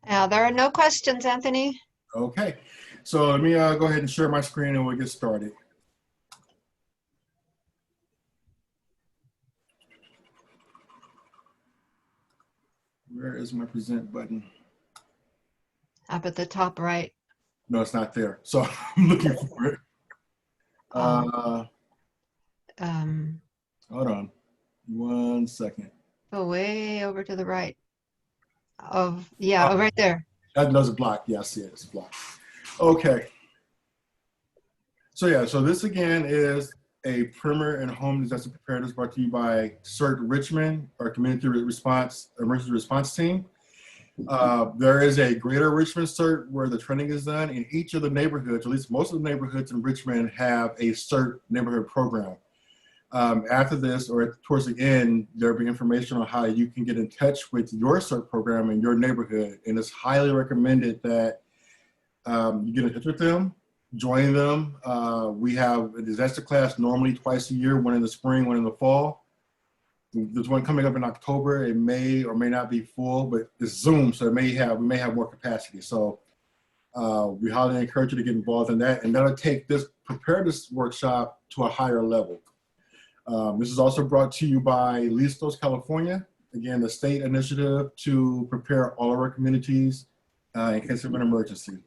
There are no questions, Anthony. Okay, so let me go ahead and share my screen and we'll get started. Where is my present button? Up at the top right. No, it's not there. So I'm looking for it. Um, Hold on 1 second. way over to the right of, Oh, yeah, right there. that's a block. Yeah, I see it. It's blocked. Okay. So yeah, so this again is a primer and home disaster preparedness brought to you by CERT Richmond, our community response emergency response team. There is a greater Richmond CERT where the training is done, and each of the neighborhoods, at least most of the neighborhoods in Richmond, have a CERT neighborhood program. After this, or towards the end, there'll be information on how you can get in touch with your CERT program in your neighborhood, and it's highly recommended that you get in touch with them, join them. We have a disaster class normally twice a year, one in the spring, one in the fall. There's one coming up in October. It may or may not be full, but it's Zoom, so we may have more capacity. So we highly encourage you to get involved in that, and that'll take this preparedness workshop to a higher level. This is also brought to you by Listos, California. Again, the state initiative to prepare all of our communities in case of an emergency.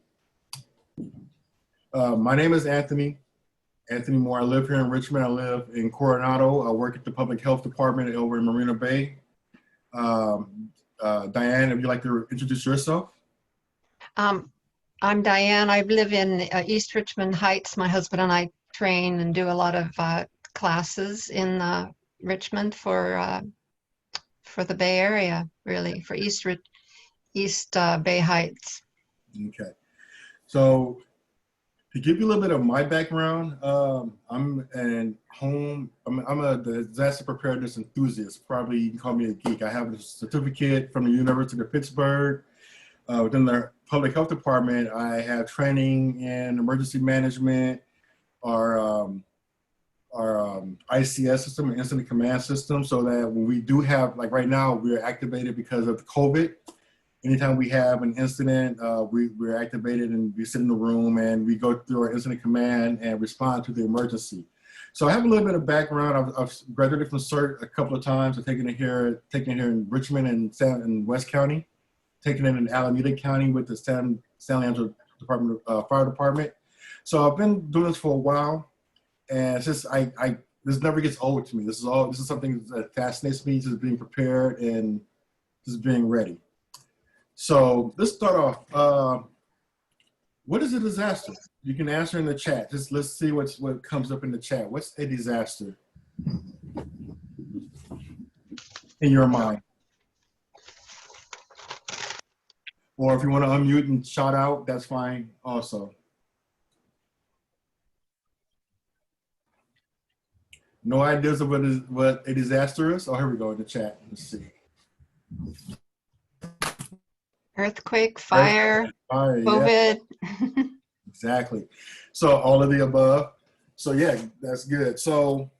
My name is Anthony Moore. I live here in Richmond. I live in Coronado. I work at the public health department over in Marina Bay. Diane, if you'd like to introduce yourself. I'm Diane. I live in East Richmond Heights. My husband and I train and do a lot of classes in Richmond for the Bay Area, really, for East Bay Heights. Okay. So to give you a little bit of my background, I'm a disaster preparedness enthusiast. Probably you can call me a geek. I have a certificate from the University of Pittsburgh. Within the public health department, I have training in emergency management, our ICS system, incident command system, so that when we do have, like right now, we're activated because of COVID. Anytime we have an incident, we're activated and we sit in the room and we go through our incident command and respond to the emergency. So I have a little bit of background. I've graduated from CERT a couple of times. I've taken it here in Richmond and West County, taken it in Alameda County with the San Leandro Department, Fire Department. So I've been doing this for a while, and it's just this never gets old to me. This is something that fascinates me, just being prepared and just being ready. So let's start off. What is a disaster? You can answer in the chat. Just let's see what comes up in the chat. What's a disaster in your mind? Or if you want to unmute and shout out, that's fine also. No ideas of what a disaster is? Oh, here we go in the chat. Let's see. Earthquake, fire, COVID. Yeah. Exactly. So all of the above. So yeah, that's good. So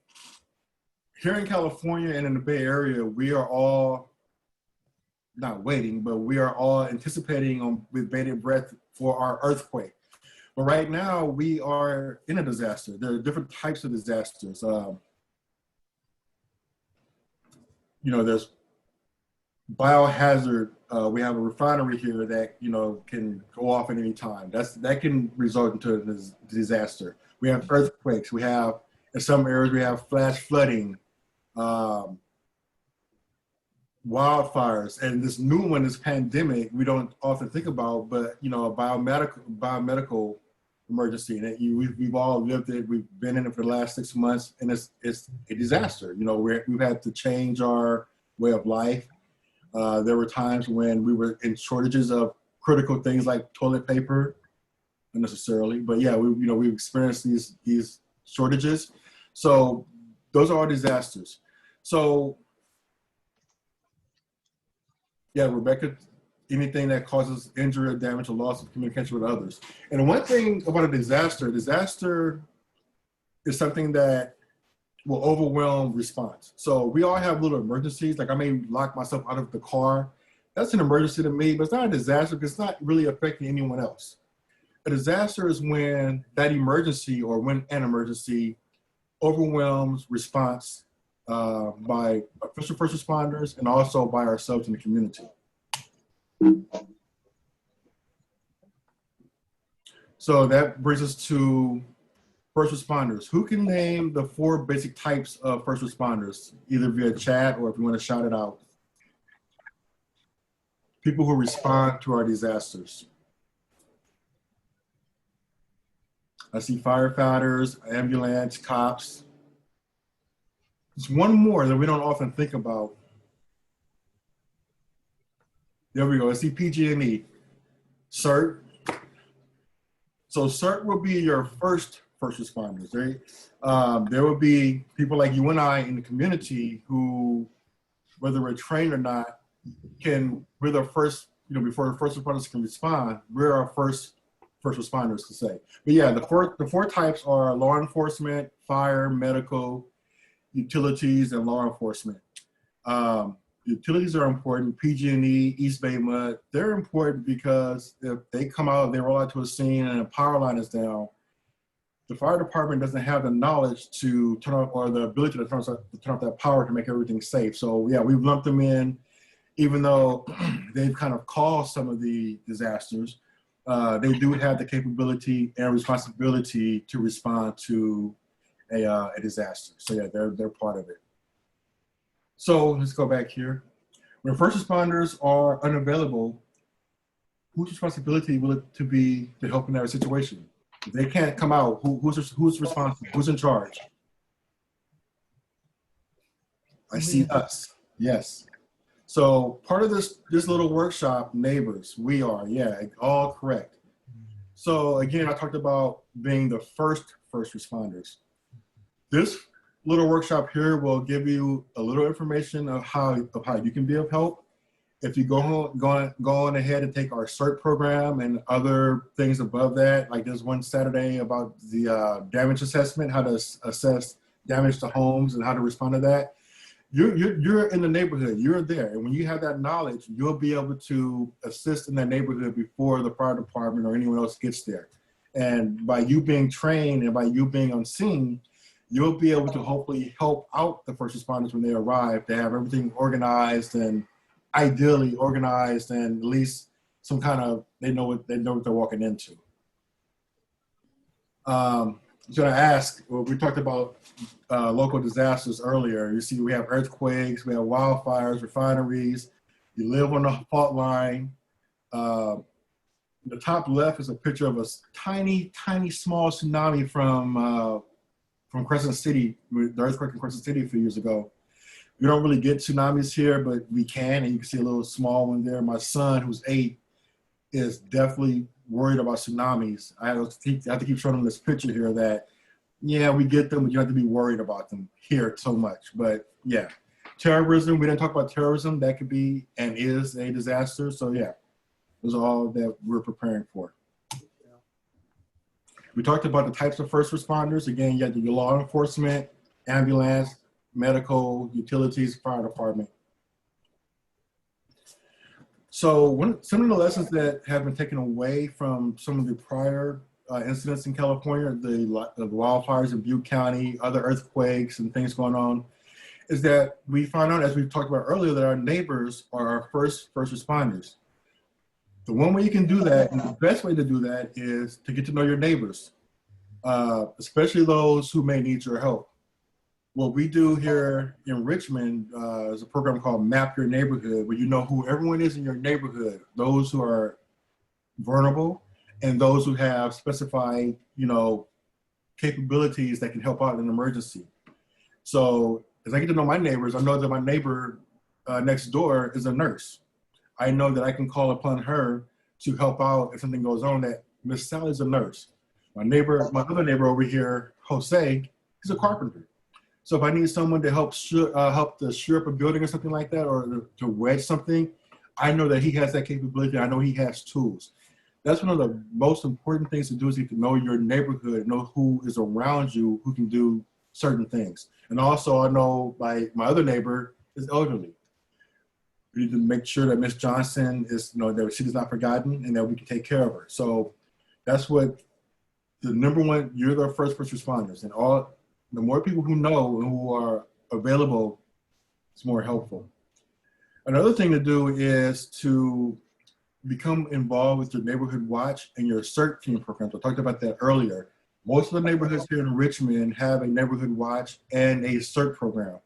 here in California and in the Bay Area, we are all not waiting, but we are all anticipating with bated breath for our earthquake. But right now we are in a disaster. There are different types of disasters. There's biohazard. We have a refinery here that can go off at any time. That can result into a disaster. We have earthquakes. We have, in some areas, we have flash flooding, wildfires, and this new one, this pandemic, we don't often think about, but a biomedical emergency that we've all lived it. We've been in it for the last 6 months, and it's a disaster. We've had to change our way of life. There were times when we were in shortages of critical things like toilet paper, not necessarily, but yeah, we've experienced these shortages. So those are all disasters. So yeah, Rebecca, anything that causes injury or damage or loss of communication with others. And one thing about a disaster is something that will overwhelm response. So we all have little emergencies. Like I may lock myself out of the car that's an emergency to me, but it's not a disaster because it's not really affecting anyone else. A disaster is when that emergency or when an emergency overwhelms response by official first responders and also by ourselves in the community. So that brings us to first responders. Who can name the 4 basic types of first responders, either via chat or if you want to shout it out? People who respond to our disasters. I see firefighters, ambulance, cops. There's one more that we don't often think about. There we go. I see PG&E, CERT. So CERT will be your first responders, right? There will be people like you and I in the community who, whether we're trained or not, we're the first, before the first responders can respond, we're our first responders to say. But yeah, the four types are law enforcement, fire, medical, utilities, and law enforcement. Utilities are important. PG&E, East Bay Mud, they're important because if they come out, they roll out to a scene and a power line is down, the fire department doesn't have the knowledge to turn off or the ability to turn off that power to make everything safe. So yeah, we've lumped them in, even though they've kind of caused some of the disasters. They do have the capability and responsibility to respond to a disaster. So yeah, they're part of it. So let's go back here. When first responders are unavailable, whose responsibility will it to be to help in that situation? If they can't come out, who's responsible? Who's in charge? I see us. Yes. So part of this little workshop, neighbors, we are, yeah, all correct. So again, I talked about being the first responders. This little workshop here will give you a little information of how you can be of help. If you go on ahead and take our CERT program and other things above that, like there's one Saturday about the damage assessment, how to assess damage to homes and how to respond to that. You're in the neighborhood, you're there. And when you have that knowledge, you'll be able to assist in that neighborhood before the fire department or anyone else gets there. And by you being trained and by you being on scene, you'll be able to hopefully help out the first responders when they arrive to have everything organized and ideally organized and at least some kind of, they know what they're walking into. So I ask, well, we talked about local disasters earlier. You see, we have earthquakes, we have wildfires, refineries. You live on the fault line. The top left is a picture of a tiny, small tsunami from Crescent City, the earthquake in Crescent City a few years ago. We don't really get tsunamis here, but we can, and you can see a little small one there. My son, who's 8, is definitely worried about tsunamis. I have to keep showing him this picture here that, yeah, we get them, but you don't have to be worried about them here so much. But yeah, terrorism, we didn't talk about terrorism. That could be and is a disaster. So yeah, those are all that we're preparing for. We talked about the types of first responders. Again, you have your law enforcement, ambulance, medical, utilities, fire department. So some of the lessons that have been taken away from some of the prior incidents in California, the wildfires in Butte County, other earthquakes and things going on, is that we found out, as we talked about earlier, that our neighbors are our first responders. The one way you can do that, and the best way to do that, is to get to know your neighbors, especially those who may need your help. What we do here in Richmond is a program called Map Your Neighborhood, where you know who everyone is in your neighborhood, those who are vulnerable and those who have specified, capabilities that can help out in an emergency. So as I get to know my neighbors, I know that my neighbor next door is a nurse. I know that I can call upon her to help out if something goes on, that Miss Sally's a nurse. My other neighbor over here, Jose, he's a carpenter. So if I need someone to help to shear up a building or something like that, or to wedge something, I know that he has that capability. I know he has tools. That's one of the most important things to do, is you can know your neighborhood, know who is around you, who can do certain things. And also I know my other neighbor is elderly. We need to make sure that Miss Johnson is, that she is not forgotten and that we can take care of her. So that's what the number one, you're the first responders, and the more people who know and who are available, it's more helpful. Another thing to do is to become involved with your neighborhood watch and your CERT team programs. I talked about that earlier. Most of the neighborhoods here in Richmond have a neighborhood watch and a CERT program.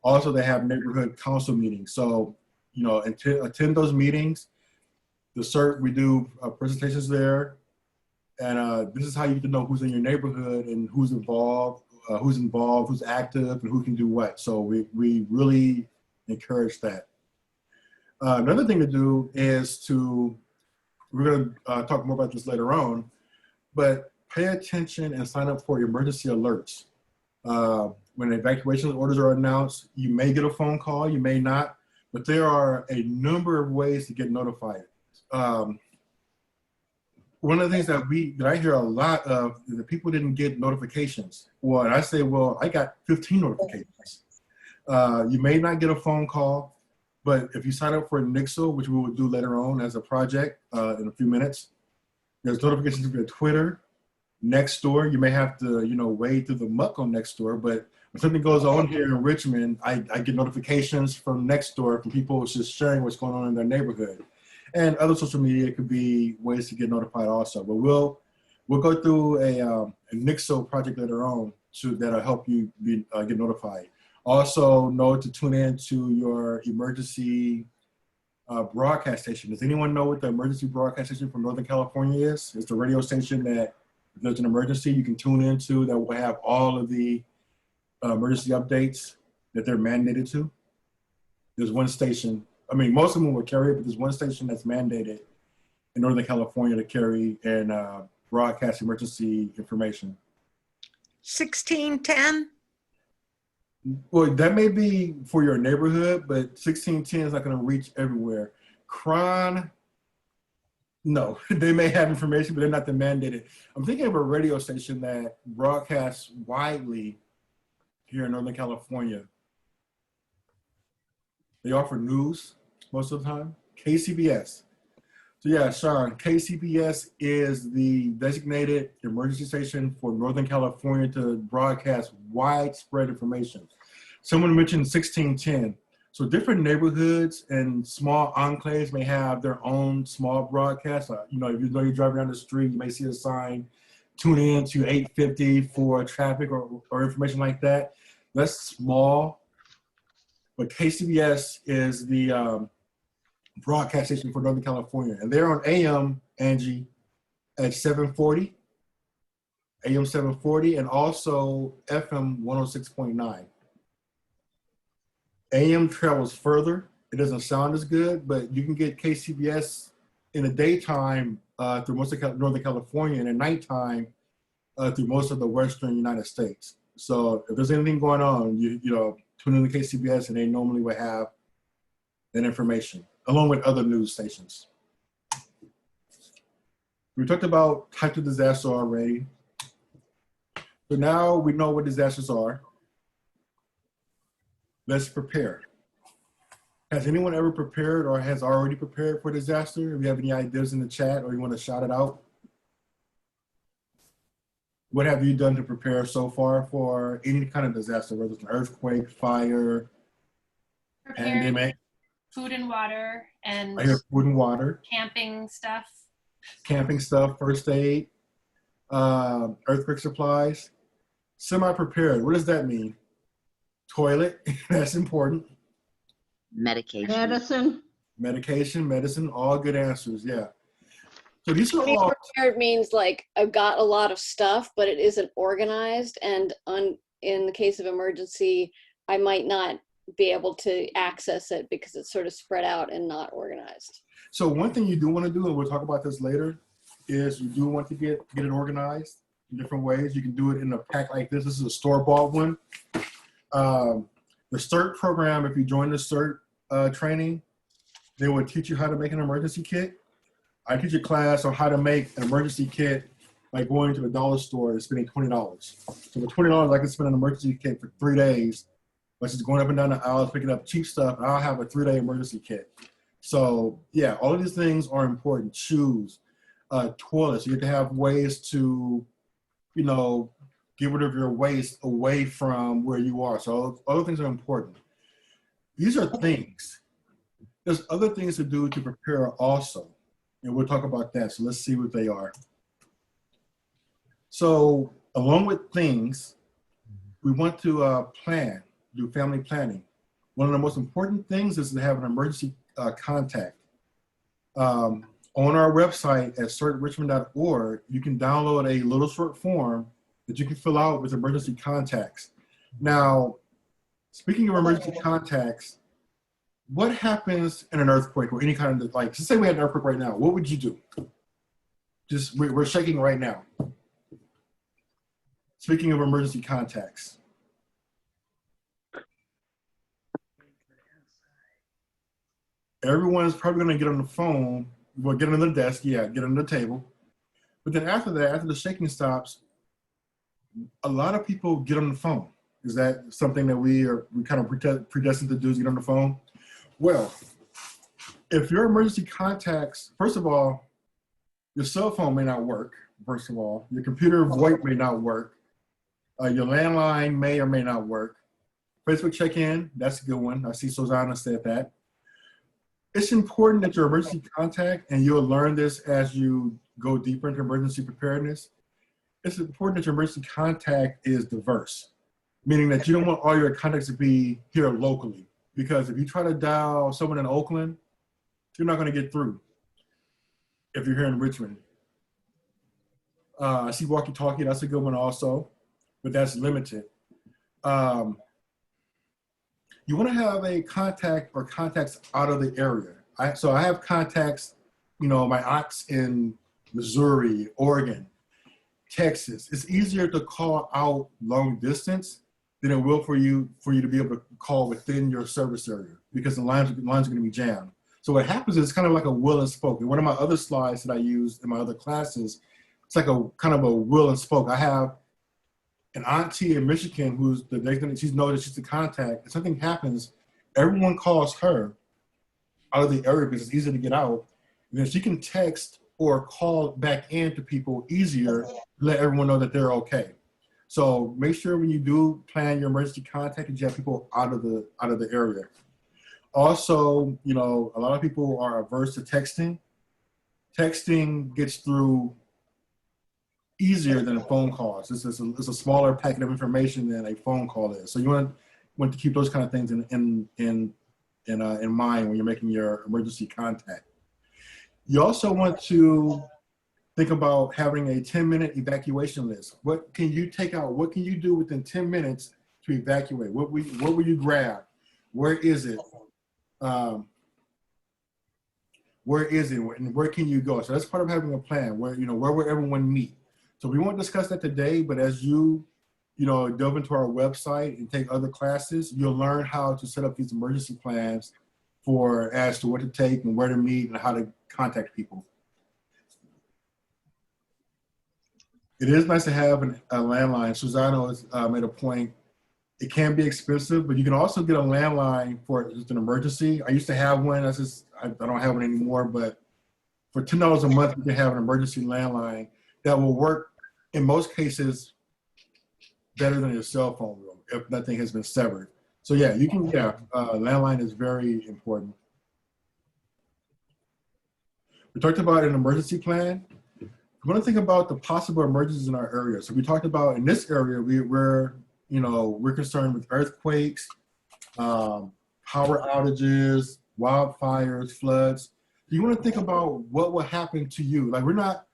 Also, they have neighborhood council meetings. So, attend those meetings. The CERT, we do presentations there. And this is how you get to know who's in your neighborhood and who's involved, who's active, and who can do what. So we really encourage that. Another thing to do is we're going to talk more about this later on, but pay attention and sign up for emergency alerts. When evacuation orders are announced, you may get a phone call, you may not, but there are a number of ways to get notified. One of the things that I hear a lot of is that people didn't get notifications. Well, and I say, well, I got 15 notifications. You may not get a phone call, but if you sign up for Nixle, which we will do later on as a project in a few minutes, there's notifications via Twitter, Nextdoor. You may have to, wade through the muck on Nextdoor, but when something goes on here in Richmond, I get notifications from Nextdoor from people just sharing what's going on in their neighborhood. And other social media could be ways to get notified also. But we'll go through a Nixle project later on that'll help you get notified. Also, know to tune in to your emergency broadcast station. Does anyone know what the emergency broadcast station from Northern California is? It's the radio station that if there's an emergency, you can tune into that will have all of the emergency updates that they're mandated to. There's one station. I mean, most of them will carry it, but there's one station that's mandated in Northern California to carry and broadcast emergency information. 1610? Well, that may be for your neighborhood, but 1610 is not going to reach everywhere. Cron, no, they may have information, but they're not the mandated. I'm thinking of a radio station that broadcasts widely here in Northern California. They offer news most of the time. KCBS. So yeah, Sean, KCBS is the designated emergency station for Northern California to broadcast widespread information. Someone mentioned 1610. So different neighborhoods and small enclaves may have their own small broadcasts. If you're driving down the street, you may see a sign, tune in to 850 for traffic or information like that. That's small. But KCBS is the broadcast station for Northern California. And they're on AM, Angie, at 740, AM 740, and also FM 106.9. AM travels further. It doesn't sound as good, but you can get KCBS in the daytime through most of Northern California, and at nighttime through most of the Western United States. So if there's anything going on, tune in to KCBS, and they normally will have that information, along with other news stations. We talked about types of disaster already. So now we know what disasters are. Let's prepare. Has anyone ever prepared or has already prepared for disaster? If you have any ideas in the chat or you want to shout it out. What have you done to prepare so far for any kind of disaster, whether it's an earthquake, fire, pandemic? Food and water, and I hear food and water. camping stuff. Camping stuff, first aid, earthquake supplies. Semi-prepared, what does that mean? Toilet, that's important. Medication. Medicine, all good answers, yeah. So these are all. Prepared means like I've got a lot of stuff, but it isn't organized. And in the case of emergency, I might not be able to access it because it's sort of spread out and not organized. So one thing you do want to do, and we'll talk about this later, is you do want to get it organized in different ways. You can do it in a pack like this. This is a store-bought one. The CERT program, if you join the CERT training, they will teach you how to make an emergency kit. I teach a class on how to make an emergency kit by going to the dollar store and spending $20. So for $20, I can spend an emergency kit for 3 days versus going up and down the aisles, picking up cheap stuff. I'll have a 3-day emergency kit. So yeah, all of these things are important. Shoes, toilets. You get to have ways to, you know, get rid of your waste away from where you are. So other things are important. These are things. There's other things to do to prepare also. And we'll talk about that. So let's see what they are. So along with things, we want to plan, do family planning. One of the most important things is to have an emergency contact. On our website at certrichmond.org, you can download a little short form that you can fill out with emergency contacts. Now, speaking of emergency contacts, what happens in an earthquake or any kind of, like, let's say we had an earthquake right now, what would you do? Just, we're shaking right now. Speaking of emergency contacts. Everyone's probably gonna get on the phone, well, get on the desk, yeah, get on the table. But then after that, after the shaking stops, a lot of people get on the phone. Is that something that we kind of predestined to do, is get on the phone? Well, if your emergency contacts, first of all, your cell phone may not work, first of all. Your computer VoIP may not work. Your landline may or may not work. Facebook check-in, that's a good one. I see Susanna said that. It's important that your emergency contact, and you'll learn this as you go deeper into emergency preparedness, it's important that your emergency contact is diverse, meaning that you don't want all your contacts to be here locally. Because if you try to dial someone in Oakland, you're not going to get through if you're here in Richmond. I see walkie-talkie, that's a good one also, but that's limited. You want to have a contact or contacts out of the area. So I have contacts, you know, my aunts in Missouri, Oregon, Texas. It's easier to call out long distance than it will for you to be able to call within your service area, because the lines are going to be jammed. So what happens is it's kind of like a will and spoke. In one of my other slides that I use in my other classes, it's like a kind of a will and spoke. I have an auntie in Michigan who's the she knows that she's the contact. If something happens, everyone calls her out of the area because it's easier to get out. And then she can text or call back in to people easier to let everyone know that they're okay. So make sure when you do plan your emergency contact that you have people out of the area. Also, you know, a lot of people are averse to texting. Texting gets through easier than a phone call. It's a smaller packet of information than a phone call is. So you want to keep those kind of things in mind when you're making your emergency contact. You also want to think about having a 10-minute evacuation list. What can you take out? What can you do within 10 minutes to evacuate? What will you grab? Where is it? Where is it? And where can you go? So that's part of having a plan. Where will everyone meet? So we won't discuss that today, but as you delve into our website and take other classes, you'll learn how to set up these emergency plans as to what to take and where to meet and how to contact people. It is nice to have a landline. Susano has made a point. It can be expensive, but you can also get a landline for just an emergency. I used to have one. I don't have one anymore, but for $10 a month, you can have an emergency landline that will work in most cases better than your cell phone will if nothing has been severed. So yeah, landline is very important. We talked about an emergency plan. We want to think about the possible emergencies in our area. So we talked about in this area, we're concerned with earthquakes, power outages, wildfires, floods. You want to think about what will happen to you.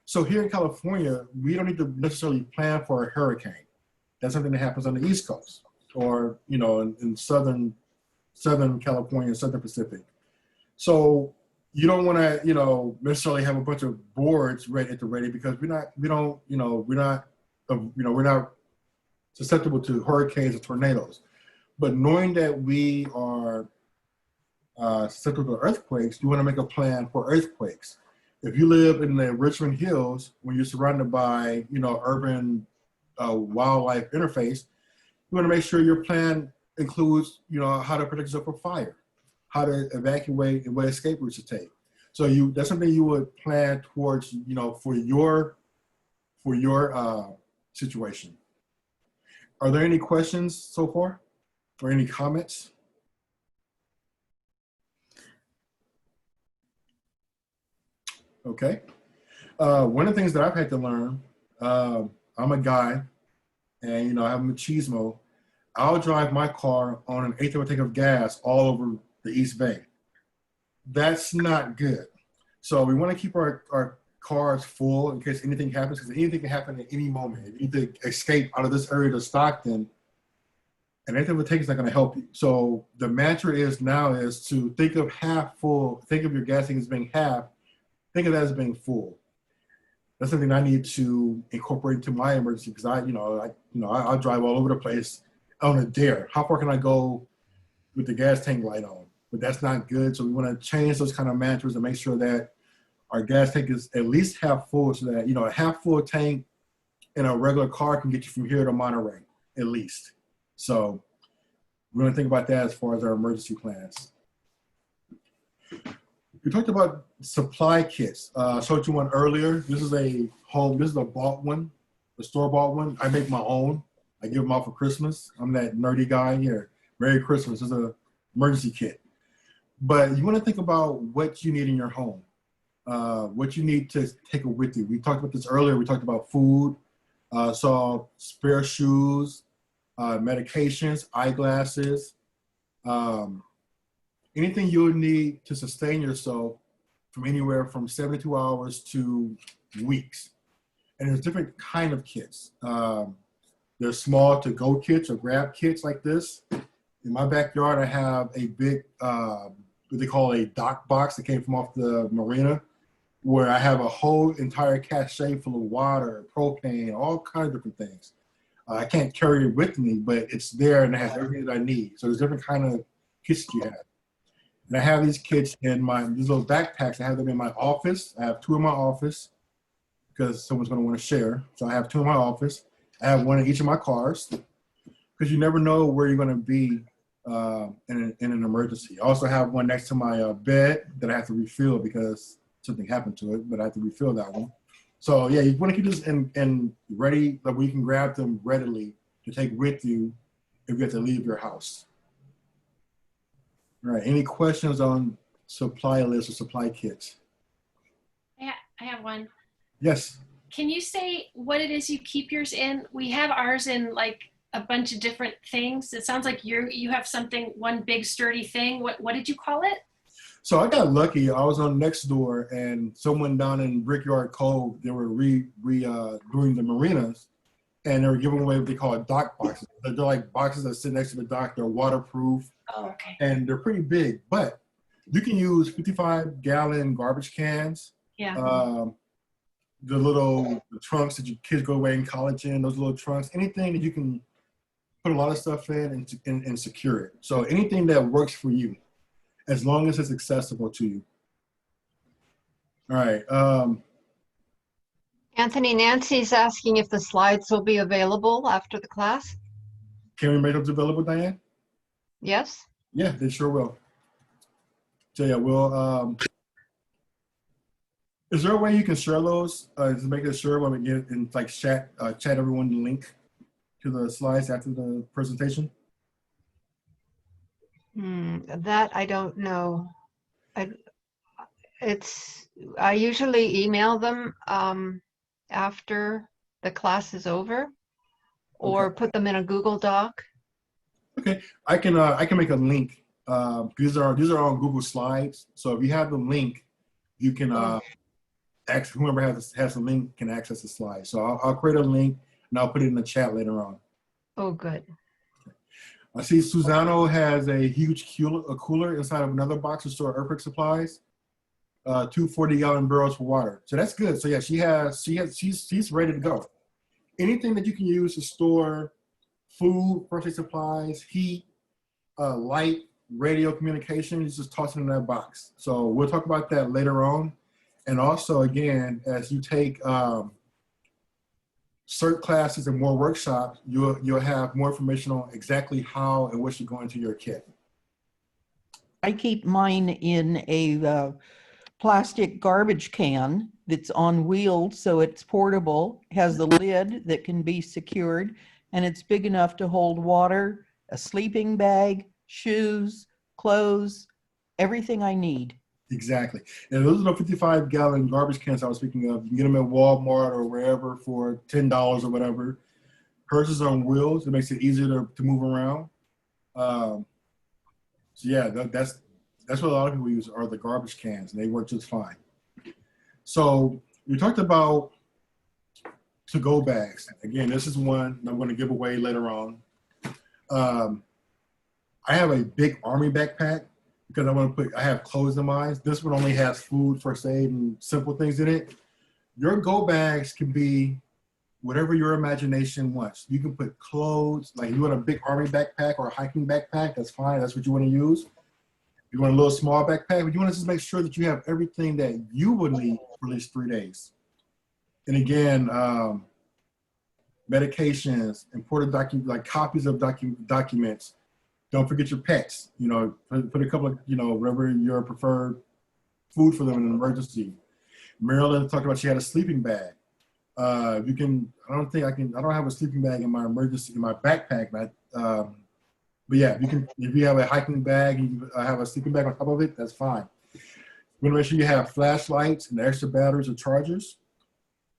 So here in California, we don't need to necessarily plan for a hurricane. That's something that happens on the East Coast or, in Southern California, Southern Pacific. So you don't want to, necessarily have a bunch of boards at the ready because we're not susceptible to hurricanes or tornadoes. But knowing that we are susceptible to earthquakes, you want to make a plan for earthquakes. If you live in the Richmond Hills, when you're surrounded by, urban wildlife interface, you want to make sure your plan includes, you know, how to protect yourself from fire, how to evacuate and what escape routes to take. So that's something you would plan towards, you know, for your situation. Are there any questions so far or any comments? Okay. One of the things that I've had to learn, I'm a guy and, you know, I have machismo. I'll drive my car on an eighth of a tank of gas all over the East Bay. That's not good. So we want to keep our cars full in case anything happens, because anything can happen at any moment. If you need to escape out of this area to Stockton, an eighth of a tank is not going to help you. So the mantra is to think of half full, think of your gas tank as being half, think of that as being full. That's something I need to incorporate into my emergency, because I'll drive all over the place on a dare. How far can I go with the gas tank light on? But that's not good. So we want to change those kind of mantras and make sure that our gas tank is at least half full, so that, you know, a half full tank in a regular car can get you from here to Monterey, at least. So we're going to think about that as far as our emergency plans. We talked about supply kits. I showed you one earlier. This is a bought one, the store-bought one. I make my own. I give them out for Christmas. I'm that nerdy guy here. Merry Christmas. This is an emergency kit. But you want to think about what you need in your home, what you need to take with you. We talked about this earlier. We talked about food, so spare shoes, medications, eyeglasses, anything you'll need to sustain yourself from anywhere from 72 hours to weeks. And there's different kind of kits. There's small to-go kits or grab kits like this. In my backyard, I have a big, what they call a dock box that came from off the marina, where I have a whole entire cache full of water, propane, all kinds of different things. I can't carry it with me, but it's there and it has everything that I need. So there's different kind of kits that you have. And I have these kits in these little backpacks. I have them in my office. I have 2 in my office because someone's going to want to share. So I have 2 in my office. I have 1 in each of my cars, because you never know where you're going to be in an emergency. I also have 1 next to my bed that I have to refill because something happened to it, but I have to refill that one. So yeah, you want to keep this in ready, that we can grab them readily to take with you if you have to leave your house. All right, any questions on supply lists or supply kits? I have one. Yes. Can you say what it is you keep yours in? We have ours in like a bunch of different things. It sounds like you have something, one big sturdy thing. What did you call it? So I got lucky. I was on Nextdoor, and someone down in Brickyard Cove, they were doing the marinas, and they were giving away what they call dock boxes. They're like boxes that sit next to the dock. They're waterproof. Oh, okay. And they're pretty big, but you can use 55-gallon garbage cans. Yeah. The little trunks that your kids go away in college in, those little trunks, anything that you can put a lot of stuff in and secure it. So anything that works for you, as long as it's accessible to you. All right. Anthony, Nancy's asking if the slides will be available after the class. Can we make those available, Diane? Yes? Yeah, they sure will. So yeah, we'll, is there a way you can share those to make it sure when we get in, like chat everyone the link to the slides after the presentation? That I don't know. I usually email them after the class is over, or Okay. put them in a Google Doc. Okay, I can make a link. These are on Google Slides. So if you have the link, you can whoever has the link can access the slides. So I'll create a link and I'll put it in the chat later on. Oh, good. I see Susano has a huge cooler inside of another box to store earthquake supplies. 2 40-gallon barrels for water. So that's good. So yeah, she's ready to go. Anything that you can use to store food, first aid supplies, heat, light, radio communication, is just toss it in that box. So we'll talk about that later on. And also, again, as you take CERT classes and more workshops, you'll have more information on exactly how and what should go into your kit. I keep mine in a plastic garbage can that's on wheels, so it's portable, has the lid that can be secured, and it's big enough to hold water, a sleeping bag, shoes, clothes, everything I need. Exactly. And those are the 55-gallon garbage cans I was speaking of. You can get them at Walmart or wherever for $10 or whatever. Hers is on wheels. It makes it easier to move around. So yeah, that's what a lot of people use are the garbage cans, and they work just fine. So we talked about to-go bags. Again, this is one I'm going to give away later on. I have a big army backpack because I have clothes in mine. This one only has food, first aid, and simple things in it. Your go bags can be whatever your imagination wants. You can put clothes, like you want a big army backpack or a hiking backpack, that's fine. That's what you want to use. You want a little small backpack, but you want to just make sure that you have everything that you would need for at least 3 days. And again, medications, important documents, like copies of documents. Don't forget your pets. You know, put a couple of, whatever your preferred food for them in an emergency. Marilyn talked about she had a sleeping bag. I don't have a sleeping bag in my backpack, but yeah, if you have a hiking bag and you have a sleeping bag on top of it, that's fine. You want to make sure you have flashlights and extra batteries or chargers,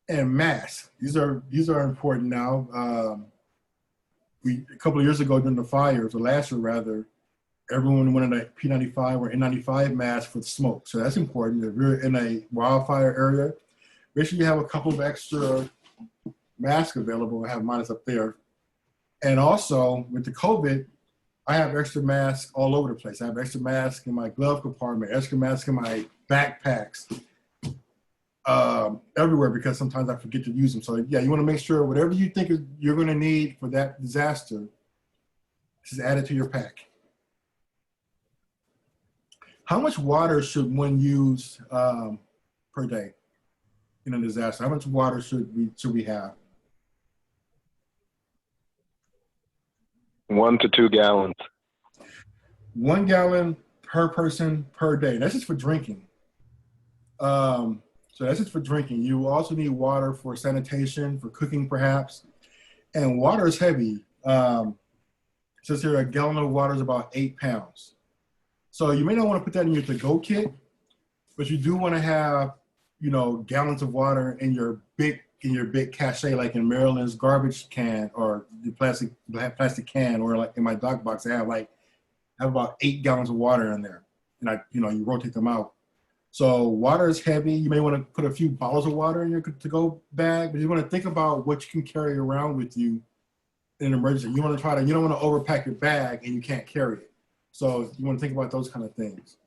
and masks. These are important now. A couple of years ago during the fires, or last year rather, everyone wanted a P95 or N95 mask for the smoke. So that's important. If you're in a wildfire area, make sure you have a couple of extra masks available. I have mine up there. And also with the COVID, I have extra masks all over the place. I have extra masks in my glove compartment, extra masks in my backpacks, everywhere, because sometimes I forget to use them. So yeah, you want to make sure whatever you think you're going to need for that disaster is added to your pack. How much water should one use per day in a disaster? How much water should we have? 1 to 2 gallons. 1 gallon per person per day. That's just for drinking. So that's just for drinking. You also need water for sanitation, for cooking perhaps. And water is heavy. It says here a gallon of water is about 8 pounds. So you may not want to put that in your to-go kit, but you do want to have, gallons of water in your big cache, like in Maryland's garbage can or the plastic can, or like in my dock box, I have about 8 gallons of water in there, and you rotate them out. So water is heavy. You may want to put a few bottles of water in your to-go bag, but you want to think about what you can carry around with you in an emergency. You don't want to overpack your bag and you can't carry it. So you want to think about those kind of things.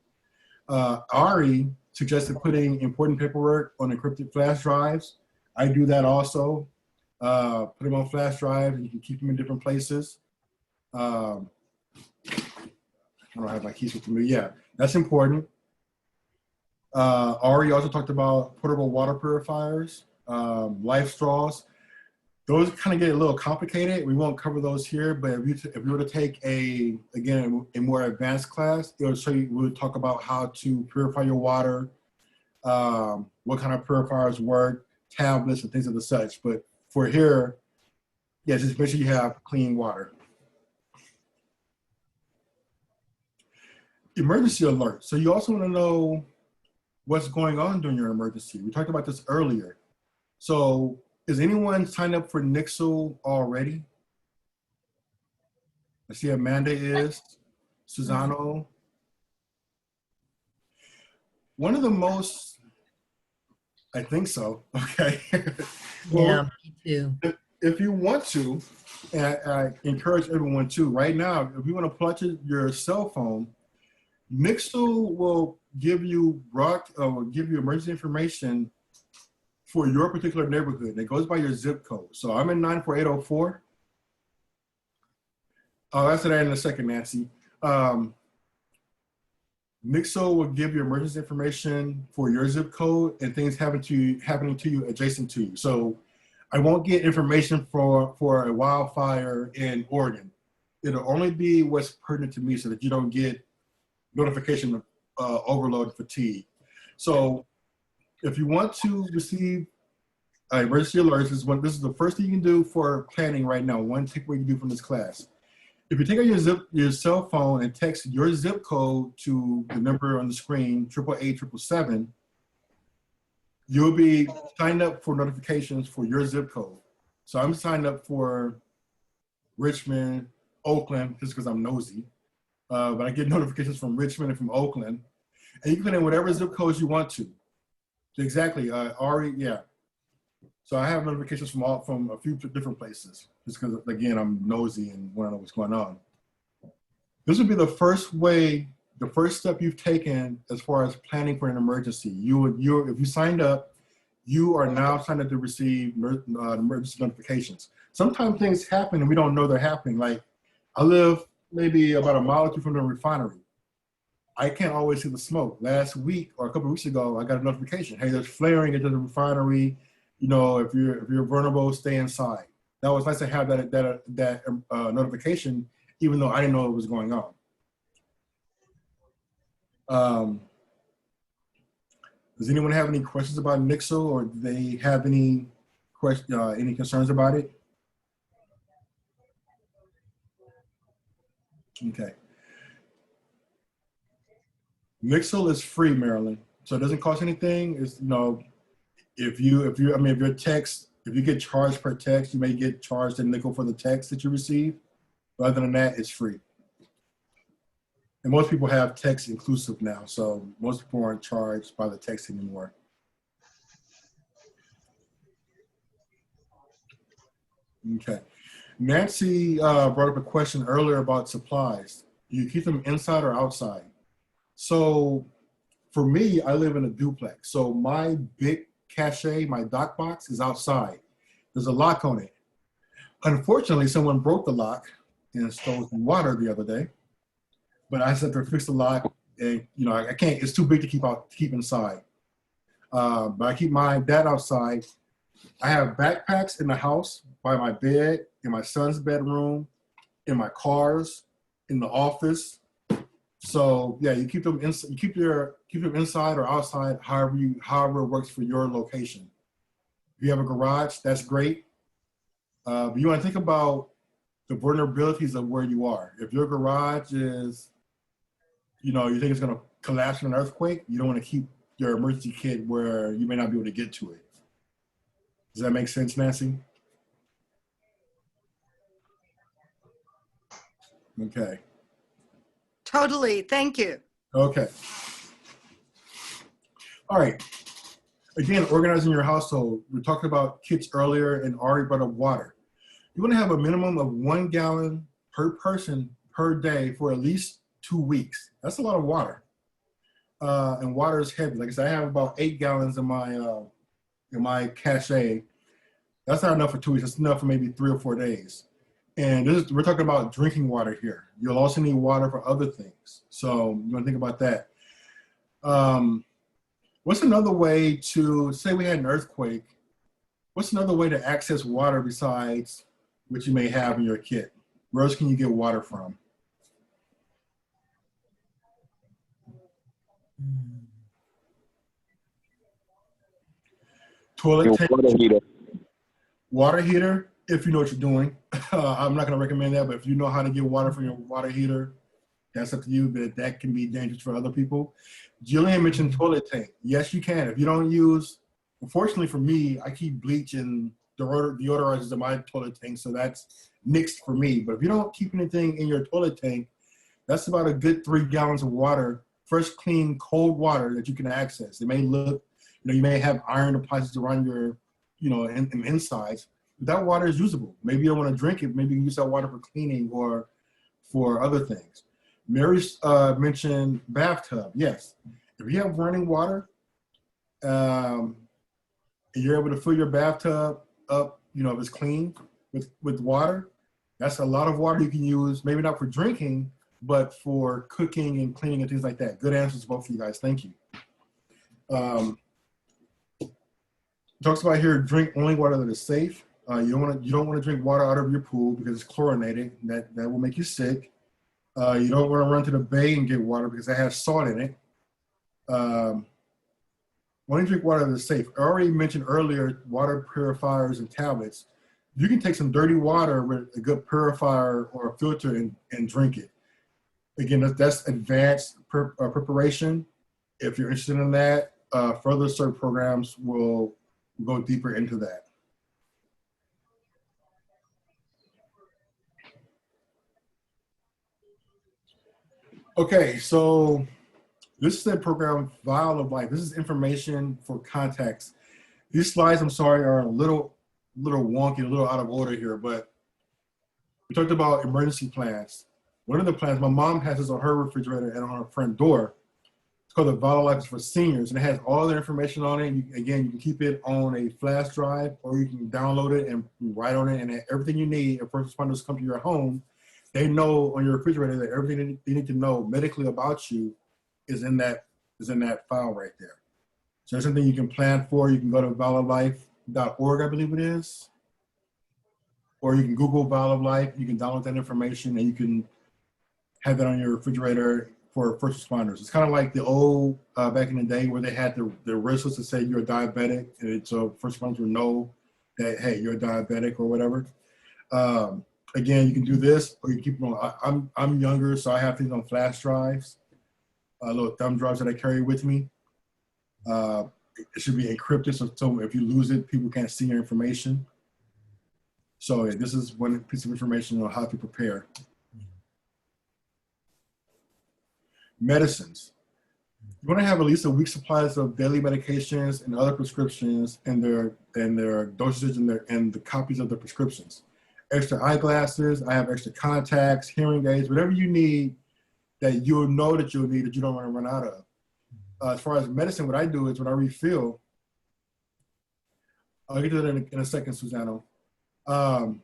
Ari suggested putting important paperwork on encrypted flash drives. I do that also. Put them on flash drives, and you can keep them in different places. I don't have my keys with me. Yeah, that's important. Ari also talked about portable water purifiers, life straws. Those kind of get a little complicated. We won't cover those here, but if you were to take a more advanced class, it will show you. We'll talk about how to purify your water, what kind of purifiers work, tablets and things of the such. But for here, yeah, just make sure you have clean water. Emergency alert. So you also want to know what's going on during your emergency. We talked about this earlier. So is anyone signed up for Nixle already? I see Amanda is, Susano. One of the most, I think so, okay. Well, yeah, me too. If you want to, and I encourage everyone to, right now, if you want to plug your cell phone, Nixle will give you emergency information for your particular neighborhood. It goes by your zip code. So I'm in 94804. I'll answer that in a second, Nancy. Nixle will give you emergency information for your zip code and things happening to you adjacent to you. So I won't get information for a wildfire in Oregon. It'll only be what's pertinent to me so that you don't get notification of overload fatigue. So if you want to receive emergency alerts, this is the first thing you can do for planning right now. One takeaway you do from this class. If you take out your cell phone and text your zip code to the number on the screen, 888-777, you'll be signed up for notifications for your zip code. So I'm signed up for Richmond, Oakland, just because I'm nosy. But I get notifications from Richmond and from Oakland. And you can put in whatever zip codes you want to. Exactly, Ari, yeah. So I have notifications from a few different places, just because, again, I'm nosy and want to know what's going on. This would be the first step you've taken as far as planning for an emergency. If you signed up, you are now signed up to receive emergency notifications. Sometimes things happen and we don't know they're happening. Like, I live maybe about a mile or two from the refinery. I can't always see the smoke. Last week or a couple of weeks ago, I got a notification. Hey, there's flaring at the refinery. You know, if you're vulnerable, stay inside. That was nice to have that notification, even though I didn't know what was going on. Does anyone have any questions about Nixle, or do they have any concerns about it? Okay. Nixle is free, Maryland, so it doesn't cost anything. It's, you know, if you get charged per text, you may get charged a nickel for the text that you receive. But other than that, it's free. And most people have text inclusive now, so most people aren't charged by the text anymore. Okay. Nancy brought up a question earlier about supplies. Do you keep them inside or outside? So for me, I live in a duplex. So my big cache, my dock box, is outside. There's a lock on it. Unfortunately, someone broke the lock and stole some water the other day. But I said to fix the lock, and you know, I can't. It's too big to keep inside. But I keep that outside. I have backpacks in the house, by my bed, in my son's bedroom, in my cars, in the office. So yeah, you keep them inside. You keep them inside or outside, however it works for your location. If you have a garage, that's great. But you want to think about the vulnerabilities of where you are. If your garage is, you know, you think it's going to collapse in an earthquake, you don't want to keep your emergency kit where you may not be able to get to it. Does that make sense, Nancy? Okay. Totally. Thank you. Okay. All right. Again, organizing your household. We talked about kits earlier, and Ari brought up water. You want to have a minimum of 1 gallon per person per day for at least 2 weeks. That's a lot of water. And water is heavy. Like I said, I have about 8 gallons in my cache. That's not enough for 2 weeks. That's enough for maybe 3 or 4 days. And we're talking about drinking water here. You'll also need water for other things. So you want to think about that. What's another way to, say we had an earthquake, what's another way to access water besides what you may have in your kit? Where else can you get water from? Toilet tank. Water heater. Water heater, if you know what you're doing. I'm not going to recommend that, but if you know how to get water from your water heater, that's up to you, but that can be dangerous for other people. Jillian mentioned toilet tank. Yes, you can. If you don't use, unfortunately for me, I keep bleach and deodorizers in my toilet tank, so that's mixed for me. But if you don't keep anything in your toilet tank, that's about a good 3 gallons of water, fresh, clean, cold water that you can access. It may look, you know, you may have iron deposits around your, you know, insides. But that water is usable. Maybe you don't want to drink it. Maybe you can use that water for cleaning or for other things. Mary mentioned bathtub. Yes, if you have running water, and you're able to fill your bathtub up, you know, if it's clean with water, that's a lot of water you can use. Maybe not for drinking, but for cooking and cleaning and things like that. Good answers, both of you guys. Thank you. Talks about here, drink only water that is safe. You don't want to drink water out of your pool because it's chlorinated. That will make you sick. You don't want to run to the bay and get water because it has salt in it. Only drink water that's safe. I already mentioned earlier water purifiers and tablets. You can take some dirty water with a good purifier or a filter and drink it. Again, that's advanced preparation. If you're interested in that, further CERT programs will go deeper into that. Okay, so this is the program Vial of Life. This is information for context. These slides, I'm sorry, are a little wonky, a little out of order here, but we talked about emergency plans. One of the plans, my mom has this on her refrigerator and on her front door. It's called the Vial of Life for Seniors, and it has all the information on it. Again, you can keep it on a flash drive, or you can download it and write on it, and everything you need if first responders come to your home, they know on your refrigerator that everything they need to know medically about you is in that file right there. So that's something you can plan for. You can go to vialoflife.org, I believe it is, or you can Google Vial of Life. You can download that information, and you can have that on your refrigerator for first responders. It's kind of like the old back in the day where they had the wristlets to say you're diabetic, and so first responders would know that, hey, you're diabetic or whatever. Again, you can do this, or you keep them on. I'm younger, so I have things on flash drives, little thumb drives that I carry with me. It should be encrypted, so if you lose it, people can't see your information. So yeah, this is one piece of information on how to prepare. Medicines. You want to have at least a week's supplies of daily medications and other prescriptions, and their dosages and the copies of the prescriptions. Extra eyeglasses. I have extra contacts, hearing aids, whatever you need that you'll know that you'll need that you don't want to run out of. As far as medicine, what I do is when I refill, I'll get to that in a second, Susano. As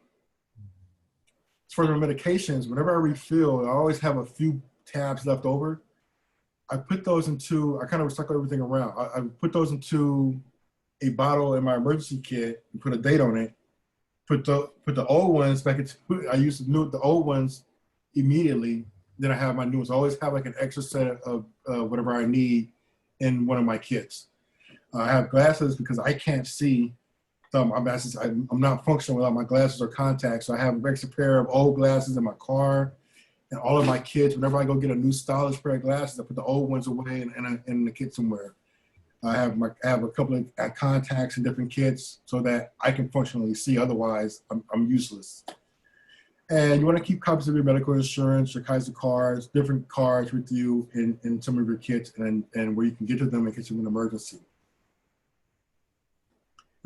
far as my medications, whenever I refill, I always have a few tabs left over. I put those into, I kind of recycle everything around. I put those into a bottle in my emergency kit and put a date on it. Put the old ones back into, I used the old ones immediately. Then I have my new ones. I always have like an extra set of whatever I need in one of my kits. I have glasses because I can't see. So I'm not functional without my glasses or contacts. So I have an extra pair of old glasses in my car, and all of my kits. Whenever I go get a new stylish pair of glasses, I put the old ones away in the kit somewhere. I have a couple of contacts in different kits so that I can functionally see. Otherwise, I'm useless. And you want to keep copies of your medical insurance, your Kaiser cards, different cards with you in some of your kits, and where you can get to them in case of an emergency.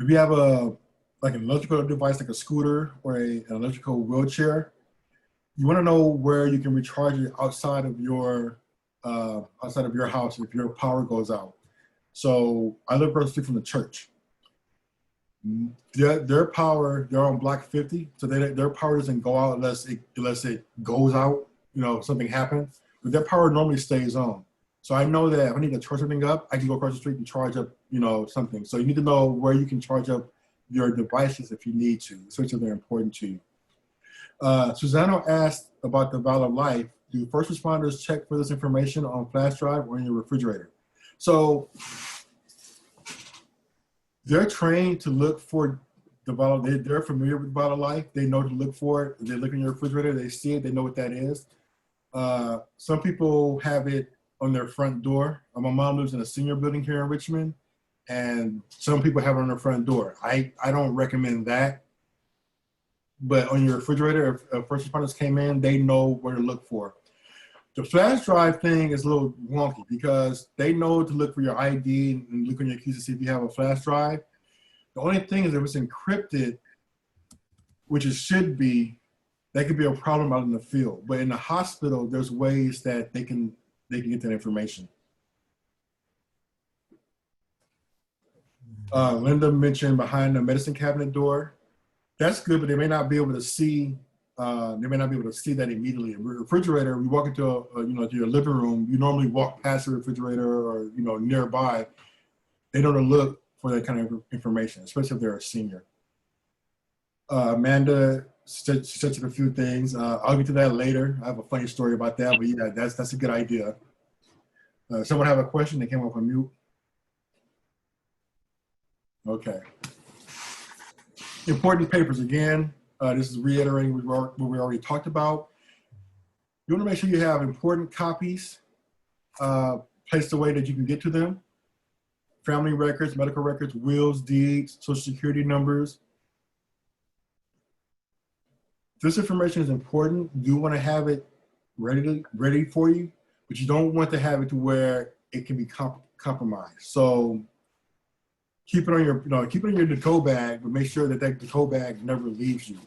If you have like an electrical device like a scooter or an electrical wheelchair, you want to know where you can recharge it outside of your house if your power goes out. So I live across the street from the church. Their power, they're on block 50, so their power doesn't go out unless it goes out, something happens. But their power normally stays on. So I know that if I need to charge something up, I can go across the street and charge up, something. So you need to know where you can charge up your devices if you need to, especially if they're important to you. Susano asked about the Vial of Life. Do first responders check for this information on flash drive or in your refrigerator? So they're trained to look for the Vial. They're familiar with Vial of Life. They know to look for it. They look in your refrigerator. They see it. They know what that is. Some people have it on their front door. My mom lives in a senior building here in Richmond, and some people have it on their front door. I don't recommend that. But on your refrigerator, if first responders came in, they know where to look for. The flash drive thing is a little wonky because they know to look for your ID and look on your keys to see if you have a flash drive. The only thing is if it's encrypted, which it should be, that could be a problem out in the field. But in the hospital, there's ways that they can get that information. Linda mentioned behind the medicine cabinet door. That's good, but they may not be able to see. That immediately. In a refrigerator, we walk into to your living room. You normally walk past the refrigerator or nearby. They don't look for that kind of information, especially if they're a senior. Amanda suggested a few things. I'll get to that later. I have a funny story about that, but yeah, that's a good idea. Someone have a question? They came up on mute. Okay. Important papers again. This is reiterating what we already talked about. You want to make sure you have important copies placed away that you can get to them. Family records, medical records, wills, deeds, social security numbers. This information is important. You want to have it ready for you, but you don't want to have it to where it can be compromised. So keep it on your, keep it in your deco bag, but make sure that deco bag never leaves you.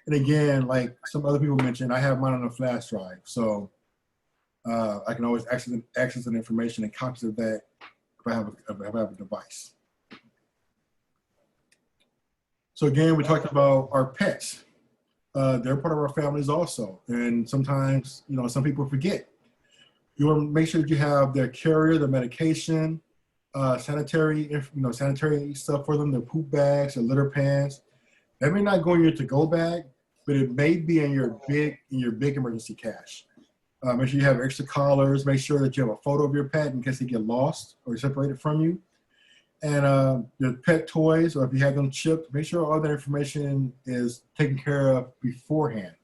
And again, like some other people mentioned, I have mine on a flash drive, so I can always access the information and copies of that if I have a device. So again, we talked about our pets. They're part of our families also, and sometimes some people forget. You want to make sure that you have their carrier, their medication, sanitary stuff for them, their poop bags, their litter pans. That may not go in your to-go bag, but it may be in your big emergency cache. Make sure you have extra collars. Make sure that you have a photo of your pet in case they get lost or separated from you. And your pet toys, or if you have them chipped, make sure all that information is taken care of beforehand,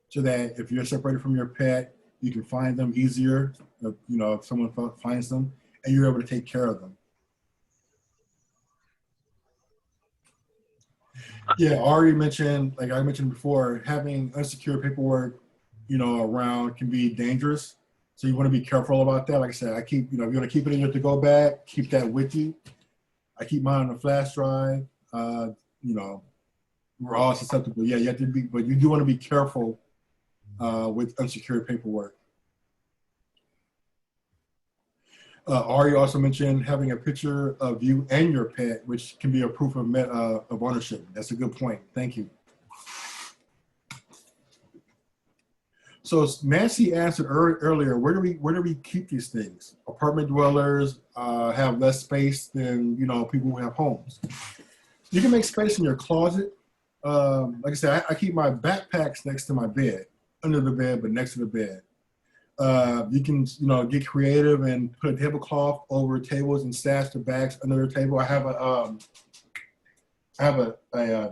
so that if you're separated from your pet, you can find them easier. If someone finds them, and you're able to take care of them. Yeah, already mentioned, like I mentioned before, having unsecured paperwork, around can be dangerous. So you want to be careful about that. Like I said, I keep, if you want to keep it in your to-go bag, keep that with you. I keep mine on a flash drive. We're all susceptible. Yeah, you have to be, but you do want to be careful with unsecured paperwork. Ari also mentioned having a picture of you and your pet, which can be a proof of ownership. That's a good point. Thank you. So Nancy answered earlier, where do we keep these things? Apartment dwellers have less space than people who have homes. You can make space in your closet. Like I said, I keep my backpacks next to my bed, under the bed, but next to the bed. You can get creative and put a tablecloth over tables and stash the bags under the table. I have what they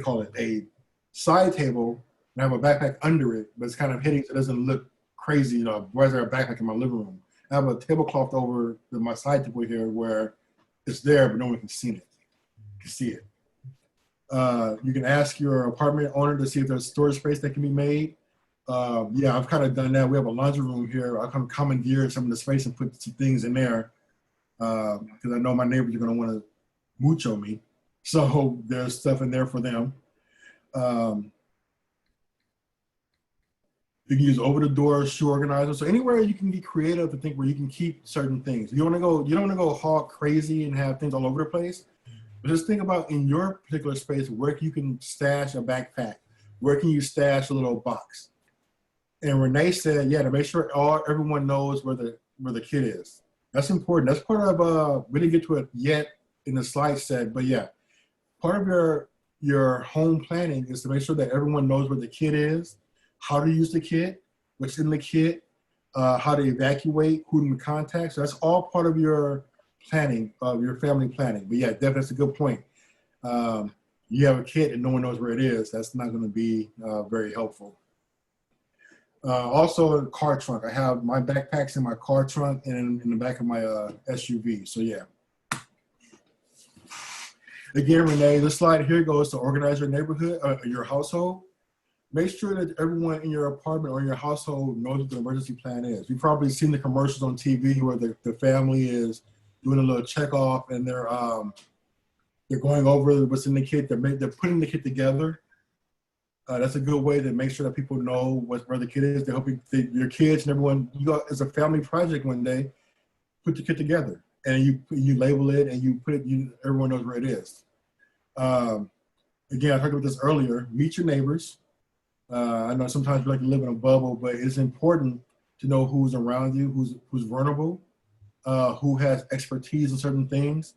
call it, a side table. And I have a backpack under it, but it's kind of hidden so it doesn't look crazy. Why is there a backpack in my living room? I have a tablecloth over my side table here where it's there, but no one can see it. You can ask your apartment owner to see if there's storage space that can be made. Yeah, I've kind of done that. We have a laundry room here. I kind of commandeered some of the space and put some things in there because I know my neighbors are going to want to mucho me. So there's stuff in there for them. You can use over-the-door shoe organizer. So anywhere you can be creative to think where you can keep certain things. You don't want to go hog crazy and have things all over the place. But just think about in your particular space where you can stash a backpack. Where can you stash a little box? And Renee said, yeah, to make sure everyone knows where the kid is. That's important. That's part of we didn't get to it yet in the slide set, but yeah, part of your home planning is to make sure that everyone knows where the kid is, how to use the kit, what's in the kit, how to evacuate, who to contact. So that's all part of your planning, of your family planning. But yeah, definitely that's a good point. You have a kit and no one knows where it is. That's not going to be very helpful. Also, a car trunk. I have my backpacks in my car trunk and in the back of my SUV. So yeah. Again, Renee, this slide here goes to organize your neighborhood, your household. Make sure that everyone in your apartment or your household knows what the emergency plan is. You've probably seen the commercials on TV where the family is doing a little check off and they're going over what's in the kit. They're putting the kit together. That's a good way to make sure that people know where the kid is. They're hoping your kids and everyone, as a family project one day, put the kit together and you label it and you put it. Everyone knows where it is. Again, I talked about this earlier. Meet your neighbors. I know sometimes you like to live in a bubble, but it's important to know who's around you, who's vulnerable, who has expertise in certain things.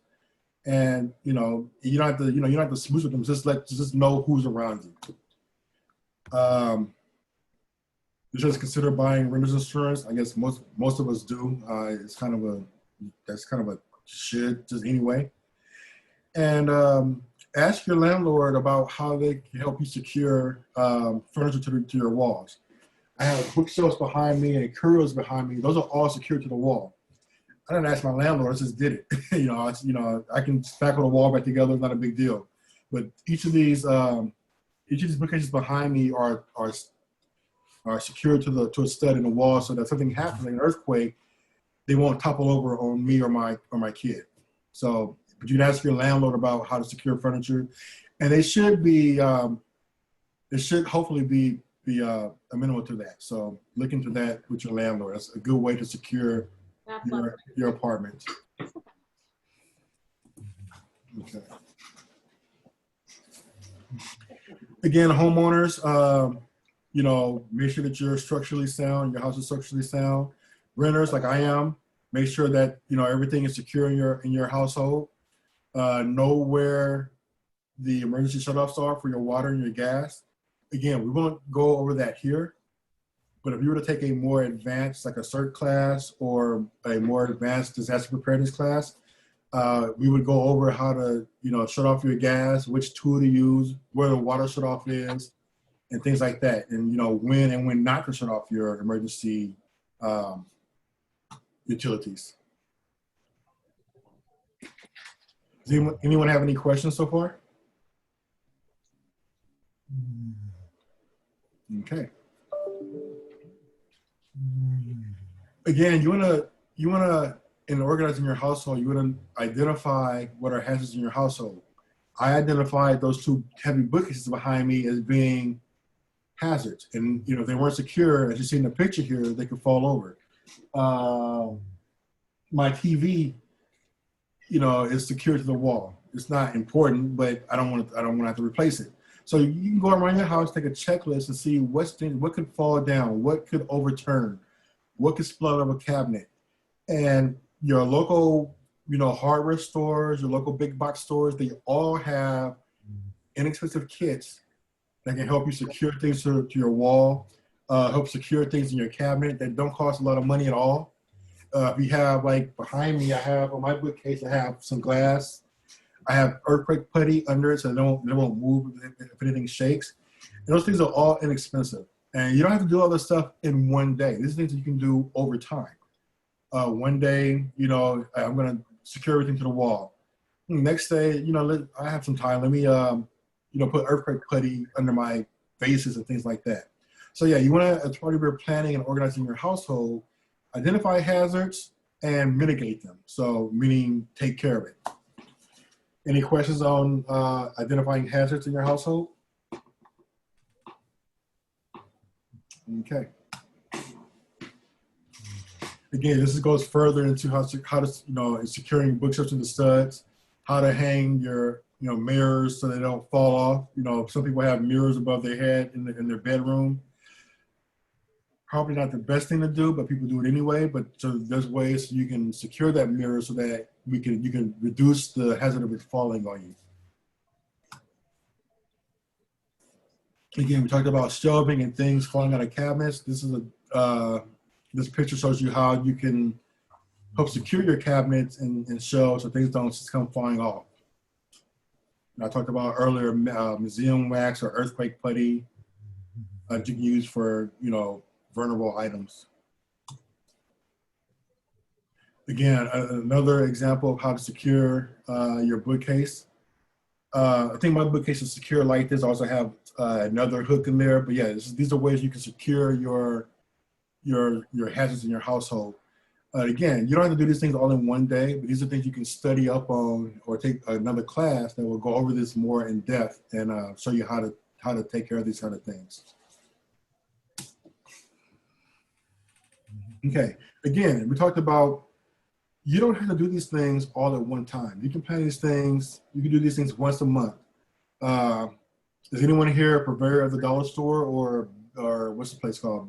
And you don't have to, you don't have to smooth with them. Just know who's around you. You just consider buying renter's insurance. I guess most of us do. That's kind of a should just anyway. And ask your landlord about how they can help you secure furniture to your walls. I have bookshelves behind me and curios behind me. Those are all secured to the wall. I didn't ask my landlord; I just did it. I can spackle the wall back together. It's not a big deal. But each of these bookcases behind me are secured to a stud in the wall, so that something happens, like an earthquake, they won't topple over on me or my kid. So, but you can ask your landlord about how to secure furniture, and they should be. It should hopefully be amenable to that. So look into that with your landlord. That's a good way to secure your apartment. Okay. Again, homeowners, make sure that you're structurally sound, your house is structurally sound. Renters, like I am, make sure that, everything is secure in your household. Know where the emergency shutoffs are for your water and your gas. Again, we won't go over that here, but if you were to take a more advanced, like a CERT class or a more advanced disaster preparedness class, we would go over how to, shut off your gas, which tool to use, where the water shutoff is, and things like that. And, when and when not to shut off your emergency utilities. Does anyone have any questions so far? Okay. Again, you wanna in organizing your household, you wanna identify what are hazards in your household. I identified those two heavy bookcases behind me as being hazards, and if they weren't secure, as you see in the picture here, they could fall over. My TV, is secured to the wall. It's not important, but I don't want to have to replace it. So you can go around your house, take a checklist, and see what could fall down, what could overturn, what could spill out of a cabinet. And your local, hardware stores, your local big box stores, they all have inexpensive kits that can help you secure things to your wall, help secure things in your cabinet that don't cost a lot of money at all. If you have, like behind me, I have on my bookcase, I have some glass. I have earthquake putty under it so they won't move if anything shakes. And those things are all inexpensive. And you don't have to do all this stuff in one day. These are things that you can do over time. One day, I'm going to secure everything to the wall. Next day, I have some time. Let me, put earthquake putty under my vases and things like that. So yeah, you want to, as part of your planning and organizing your household, identify hazards and mitigate them. So meaning take care of it. Any questions on identifying hazards in your household? Okay. Again, this goes further into how to securing bookshelves to the studs, how to hang your mirrors so they don't fall off. Some people have mirrors above their head in their bedroom. Probably not the best thing to do, but people do it anyway. But so there's ways you can secure that mirror so that you can reduce the hazard of it falling on you. Again, we talked about shelving and things falling out of cabinets. This picture shows you how you can help secure your cabinets and shelves so things don't just come flying off. And I talked about earlier museum wax or earthquake putty that you can use for vulnerable items. Again, another example of how to secure your bookcase. I think my bookcase is secure like this. I also have another hook in there, but yeah, these are ways you can secure your hazards in your household. Again, you don't have to do these things all in one day, but these are things you can study up on or take another class that will go over this more in depth and show you how to take care of these kind of things. Okay, again, we talked about you don't have to do these things all at one time. You can plan these things, you can do these things once a month. Is anyone here a purveyor of the dollar store or what's the place called?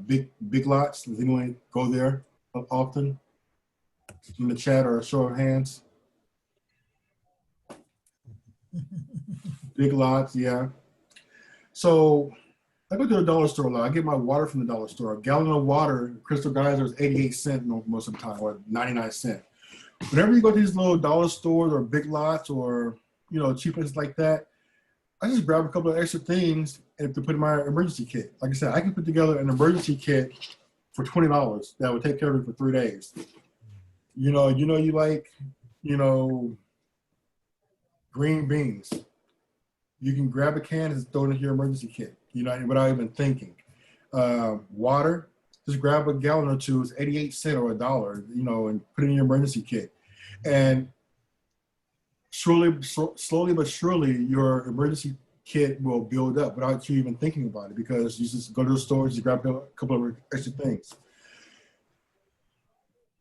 Big Lots? Does anyone go there often? In the chat or a show of hands? Big lots, yeah. So I go to the dollar store a lot. I get my water from the dollar store. A gallon of water, Crystal Geyser, is 88 cents most of the time, or 99 cents. Whenever you go to these little dollar stores or big lots or, you know, cheap places like that, I just grab a couple of extra things and to put in my emergency kit. Like I said, I can put together an emergency kit for $20 that would take care of it for 3 days. You like, you know, green beans. You can grab a can and throw it into your emergency kit, you know, without even thinking. Water, just grab a gallon or two. It's 88 cents or $1, you know, and put it in your emergency kit. And slowly but surely, your emergency kit will build up without you even thinking about it, because you just go to the store, you grab a couple of extra things.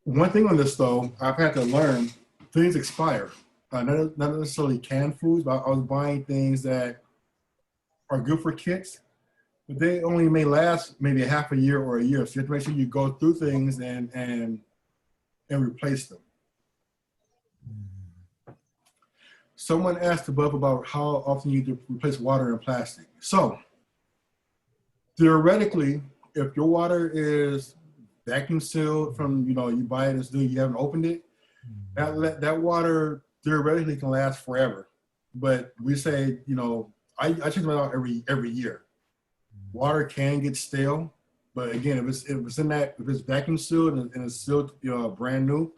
One thing on this, though, I've had to learn, things expire. Not necessarily canned foods, but I was buying things that are good for kits, but they only may last maybe a half a year or a year. So you have to make sure you go through things and replace them. Someone asked above about how often you need to replace water in plastic. So theoretically, if your water is vacuum sealed from, you know, you buy it as new, you haven't opened it, that water theoretically can last forever. But we say, you know, I change it out every year. Water can get stale, but again, if it's vacuum sealed and it's sealed, you know, brand new,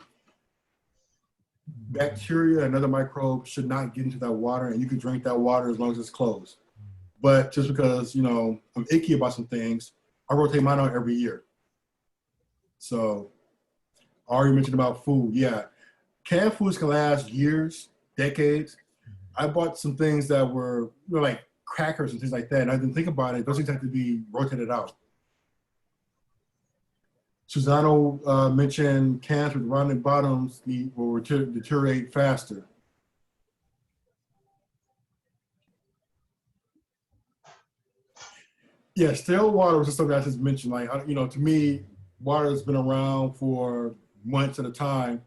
bacteria and other microbes should not get into that water, and you can drink that water as long as it's closed. But just because, you know, I'm icky about some things, I rotate mine out every year. So I already mentioned about food. Yeah, canned foods can last years, decades. I bought some things that were, you know, like crackers and things like that, and I didn't think about it. Those things have to be rotated out. Susano mentioned cans with rounded bottoms will deteriorate faster. Yeah, stale water was just something I just mentioned. Like, you know, to me, water has been around for months at a time.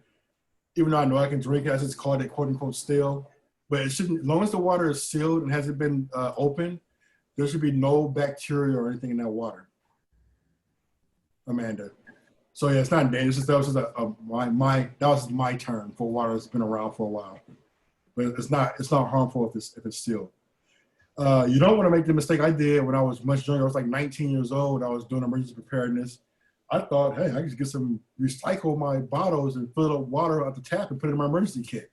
Even though I know I can drink it, I just call it quote unquote stale. But it shouldn't, as long as the water is sealed and hasn't been open, there should be no bacteria or anything in that water. Amanda. So yeah, it's not dangerous. That was just my term for water that's been around for a while. But it's not harmful if it's sealed. You don't want to make the mistake I did when I was much younger. I was like 19 years old. I was doing emergency preparedness. I thought, hey, I could get recycle my bottles and fill up water out the tap and put it in my emergency kit.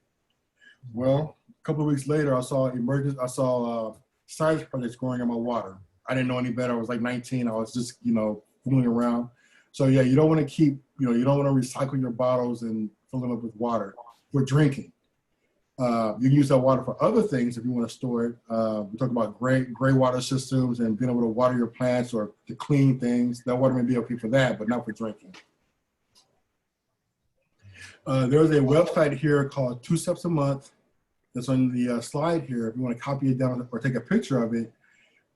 Well, a couple of weeks later, I saw science projects growing in my water. I didn't know any better. I was like 19. I was just, you know, fooling around. So yeah, you don't want to you don't want to recycle your bottles and fill them up with water for drinking. You can use that water for other things if you want to store it. We talk about gray water systems and being able to water your plants or to clean things. That water may be okay for that, but not for drinking. There's a website here called 2 Steps a Month that's on the slide here. If you want to copy it down or take a picture of it,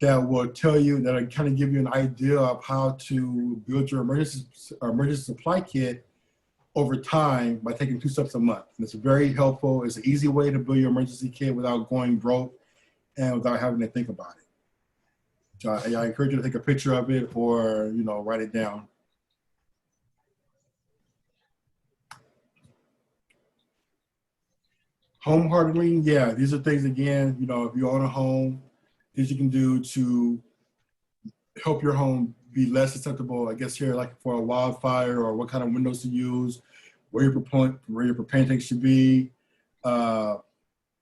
that will tell you, that'll kind of give you an idea of how to build your emergency supply kit over time by taking 2 steps a month. And it's very helpful. It's an easy way to build your emergency kit without going broke and without having to think about it. So I encourage you to take a picture of it or, you know, write it down. Home hardening, yeah, these are things, again, you know, if you own a home, things you can do to help your home be less susceptible, I guess here, like for a wildfire, or what kind of windows to use, where your propane tank should be,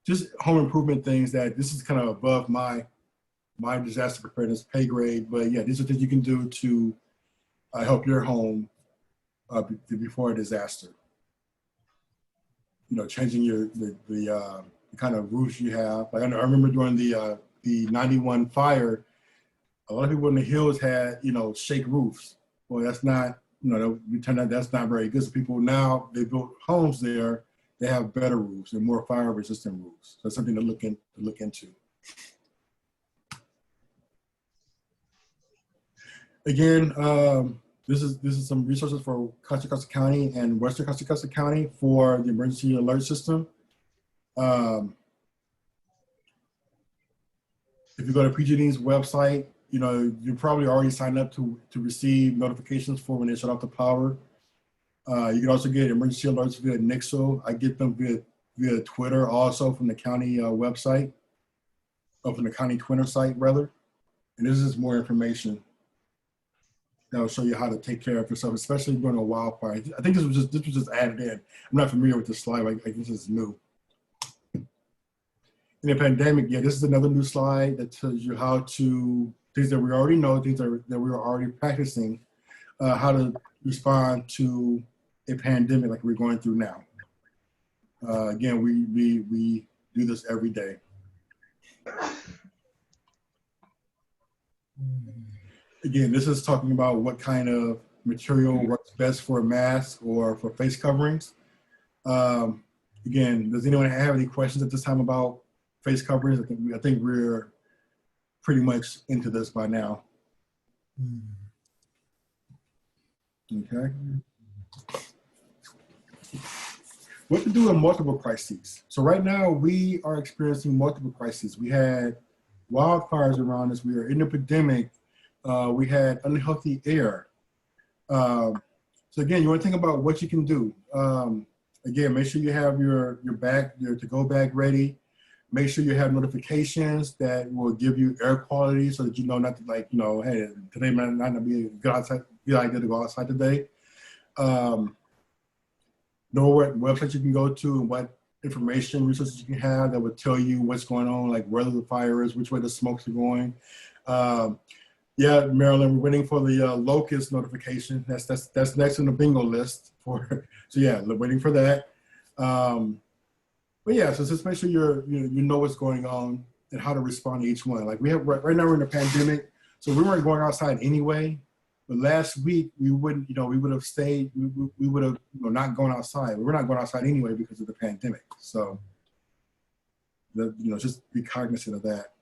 just home improvement things that this is kind of above my disaster preparedness pay grade. But yeah, these are things you can do to help your home before a disaster. You know, changing the kind of roofs you have. Like I remember during the 91 fire, a lot of people in the hills had, you know, shake roofs. Well, that's not, you know, we turned out that's not very good. So people now, they built homes there, they have better roofs and more fire resistant roofs. So that's something to look into. Again, this is some resources for Contra Costa County and Western Contra Costa County for the emergency alert system. If you go to PG&E's website, you know, you probably already signed up to receive notifications for when they shut off the power. You can also get emergency alerts via Nixle. I get them via Twitter, also from the county website, or from the county Twitter site, rather. And this is more information that will show you how to take care of yourself, especially during a wildfire. I think this was just added in. I'm not familiar with this slide. I guess this is new. In the pandemic, yeah, this is another new slide that tells you how to, things that we already know, things that we are already practicing, how to respond to a pandemic like we're going through now. Again, we do this every day. Again, this is talking about what kind of material works best for a mask or for face coverings. Again, does anyone have any questions at this time about face coverings? I think we're pretty much into this by now. Okay. What to do in multiple crises? So right now we are experiencing multiple crises. We had wildfires around us. We are in a pandemic. We had unhealthy air. So again, you want to think about what you can do. Again, make sure you have your bag, your to-go bag ready. Make sure you have notifications that will give you air quality so that you know not to, like, you know, hey, today might not be a good idea to go outside today. Know what websites you can go to and what information resources you can have that would tell you what's going on, like where the fire is, which way the smokes are going. Yeah, Marilyn, we're waiting for the locust notification. That's next on the bingo list for. So yeah, we're waiting for that. But yeah, so just make sure you know what's going on and how to respond to each one. Like we have right now we're in a pandemic, so we weren't going outside anyway. But last week we wouldn't, we would have stayed. We would have not gone outside. We're not going outside anyway because of the pandemic. So just be cognizant of that.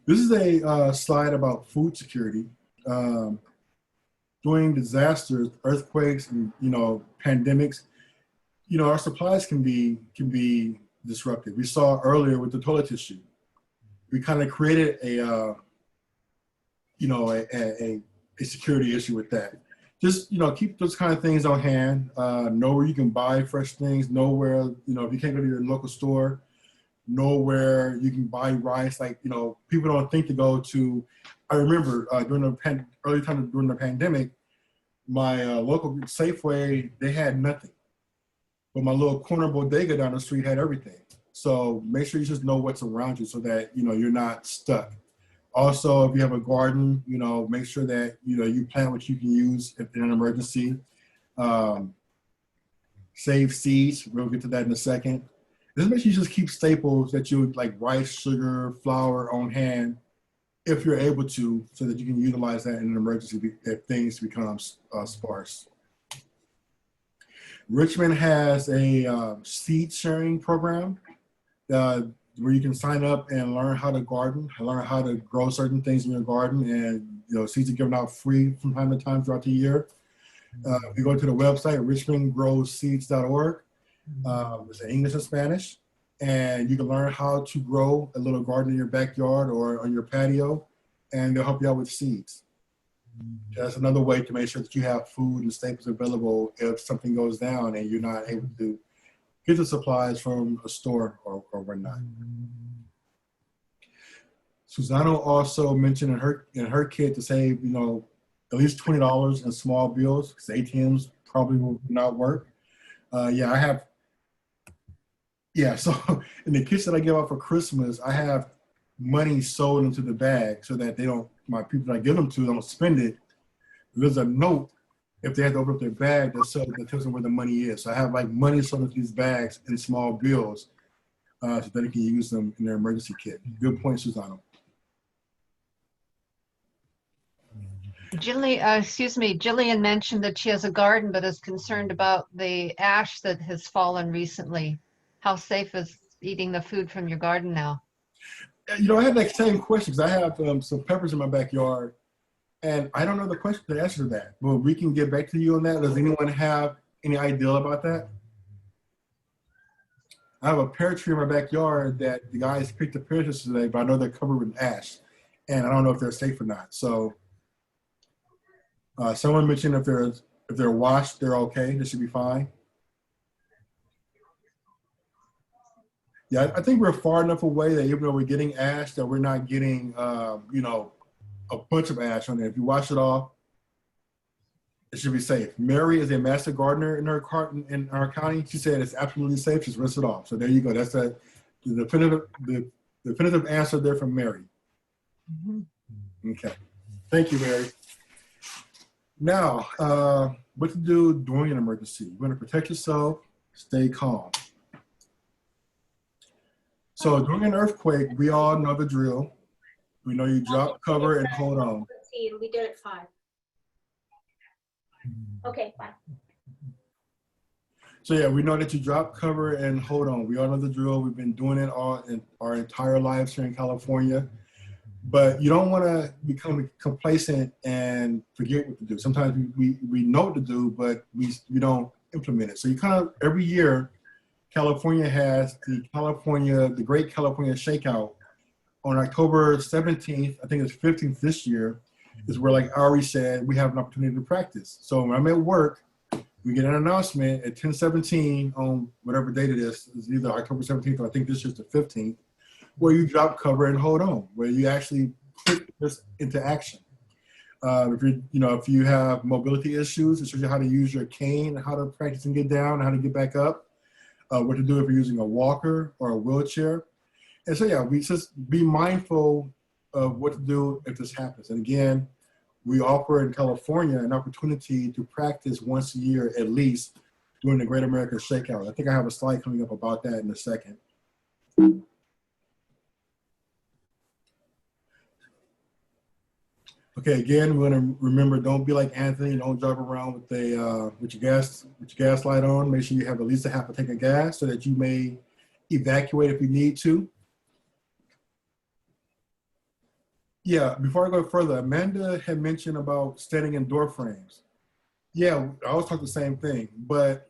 This is a slide about food security. During disasters, earthquakes, and pandemics, our supplies can be disrupted. We saw earlier with the toilet tissue. We kind of created a security issue with that. Just keep those kind of things on hand. Know where you can buy fresh things. Know where if you can't go to your local store, know where you can buy rice. Like people don't think to go to. I remember during the early time during the pandemic, my local Safeway, they had nothing. But my little corner bodega down the street had everything. So make sure you just know what's around you so that you're not stuck. Also, if you have a garden, make sure that you plant what you can use in an emergency. Save seeds. We'll get to that in a second. Just make sure you just keep staples that you like rice, sugar, flour on hand, if you're able to, so that you can utilize that in an emergency if things become sparse. Richmond has a seed sharing program where you can sign up and learn how to garden, learn how to grow certain things in your garden, and seeds are given out free from time to time throughout the year. If you go to the website, richmondgrowseeds.org, it's in English and Spanish, and you can learn how to grow a little garden in your backyard or on your patio, and they'll help you out with seeds. That's another way to make sure that you have food and staples available if something goes down and you're not able to get the supplies from a store or whatnot. Susano also mentioned in her kit to save, at least $20 in small bills because ATMs probably will not work. So in the kits that I give out for Christmas, I have money sold into the bag so that my people that I give them to don't spend it. There's a note if they have to open up their bag that tells them where the money is. So I have like money sold into these bags in small bills so that they can use them in their emergency kit. Good point, Susano. Jillian mentioned that she has a garden but is concerned about the ash that has fallen recently. How safe is eating the food from your garden now? I had that same question because I have some peppers in my backyard, and I don't know the answer to that. But we can get back to you on that. Does anyone have any idea about that? I have a pear tree in my backyard that the guys picked the pears today, but I know they're covered with ash, and I don't know if they're safe or not. So someone mentioned if they're washed, they're okay. They should be fine. Yeah, I think we're far enough away that even though we're getting ash, that we're not getting, you know, a bunch of ash on there. If you wash it off, it should be safe. Mary is a master gardener in our county. She said it's absolutely safe. Just rinse it off. So there you go. That's the definitive answer there from Mary. Okay. Thank you, Mary. Now, what to do during an emergency? You want to protect yourself, stay calm. So during an earthquake, we all know the drill. We know you drop, cover, and hold on. Let's see, we did it 5. Okay, bye. So yeah, we know that you drop, cover, and hold on. We all know the drill. We've been doing it all in our entire lives here in California. But you don't want to become complacent and forget what to do. Sometimes we know what to do, but we don't implement it. So you kind of, every year, California has the Great California Shakeout on October 17th, I think it's 15th this year, is where, like Ari said, we have an opportunity to practice. So when I'm at work, we get an announcement at 10:17 on whatever date it is. It's either October 17th or I think this is the 15th, where you drop, cover, and hold on, where you actually put this into action. If you have mobility issues, it shows you how to use your cane, how to practice and get down, how to get back up, what to do if you're using a walker or a wheelchair. And so, yeah, we just be mindful of what to do if this happens. And again, we offer in California an opportunity to practice once a year at least during the Great America Shakeout. I think I have a slide coming up about that in a second. Okay, again, we're gonna remember, don't be like Anthony. Don't drive around with your gas light on. Make sure you have at least a half a tank of gas so that you may evacuate if you need to. Yeah, before I go further, Amanda had mentioned about standing in door frames. Yeah, I always talk the same thing, but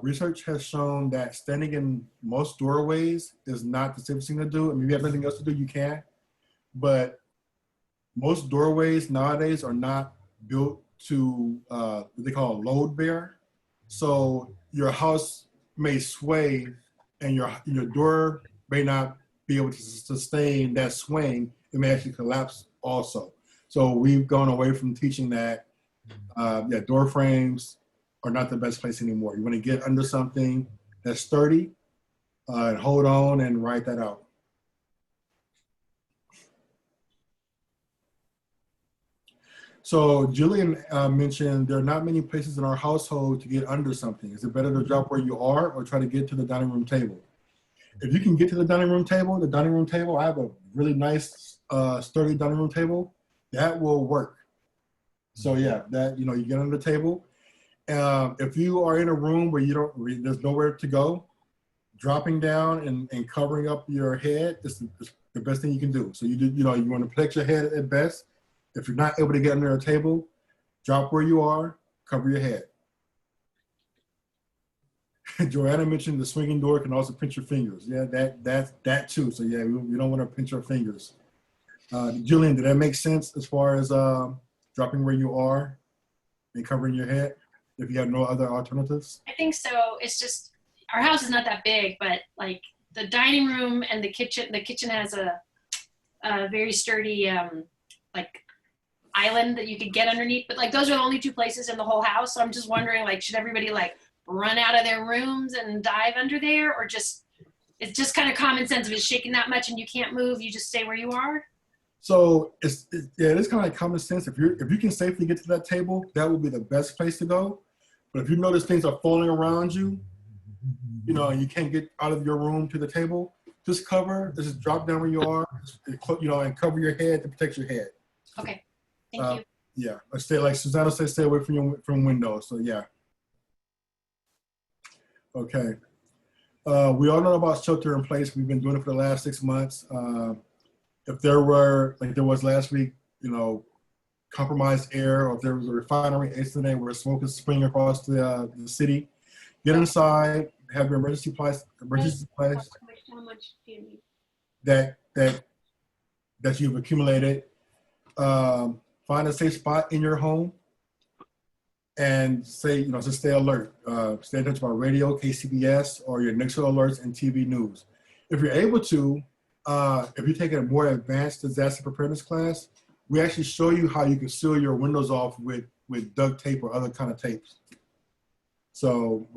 research has shown that standing in most doorways is not the safest thing to do. I mean, if you have nothing else to do, you can, but most doorways nowadays are not built to what they call load bear. So your house may sway and your door may not be able to sustain that swing. It may actually collapse also. So we've gone away from teaching that door frames are not the best place anymore. You want to get under something that's sturdy and hold on and ride that out. So Jillian mentioned there are not many places in our household to get under something. Is it better to drop where you are or try to get to the dining room table? If you can get to the dining room table, I have a really nice sturdy dining room table, that will work. So yeah, you get under the table. If you are in a room where there's nowhere to go, dropping down and covering up your head is the best thing you can do. So you want to protect your head at best. If you're not able to get under a table, drop where you are, cover your head. Joanna mentioned the swinging door can also pinch your fingers. Yeah, that too. So yeah, we don't want to pinch our fingers. Jillian, did that make sense as far as dropping where you are and covering your head if you have no other alternatives? I think so. It's just, our house is not that big, but like the dining room and the kitchen has a very sturdy like island that you could get underneath, but like those are the only 2 places in the whole house. So I'm just wondering, like, should everybody like run out of their rooms and dive under there, or it's just kind of common sense. If it's shaking that much and you can't move, you just stay where you are? So it is kind of like common sense. If you can safely get to that table, that would be the best place to go. But if you notice things are falling around you, and you can't get out of your room to the table, just drop down where you are, and cover your head to protect your head. Okay, thank you. Yeah, stay, like Susanna said, stay away from windows. So yeah. Okay. We all know about shelter in place. We've been doing it for the last 6 months. If there were, like there was last week, compromised air, or if there was a refinery incident where smoke is spraying across the city, get inside, have your emergency supplies How much do you need? that you've accumulated. Find a safe spot in your home and say, just stay alert. Stay in touch about radio, KCBS, or your Nixon alerts and TV news. If you're able to, if you take a more advanced disaster preparedness class, we actually show you how you can seal your windows off with duct tape or other kind of tapes. So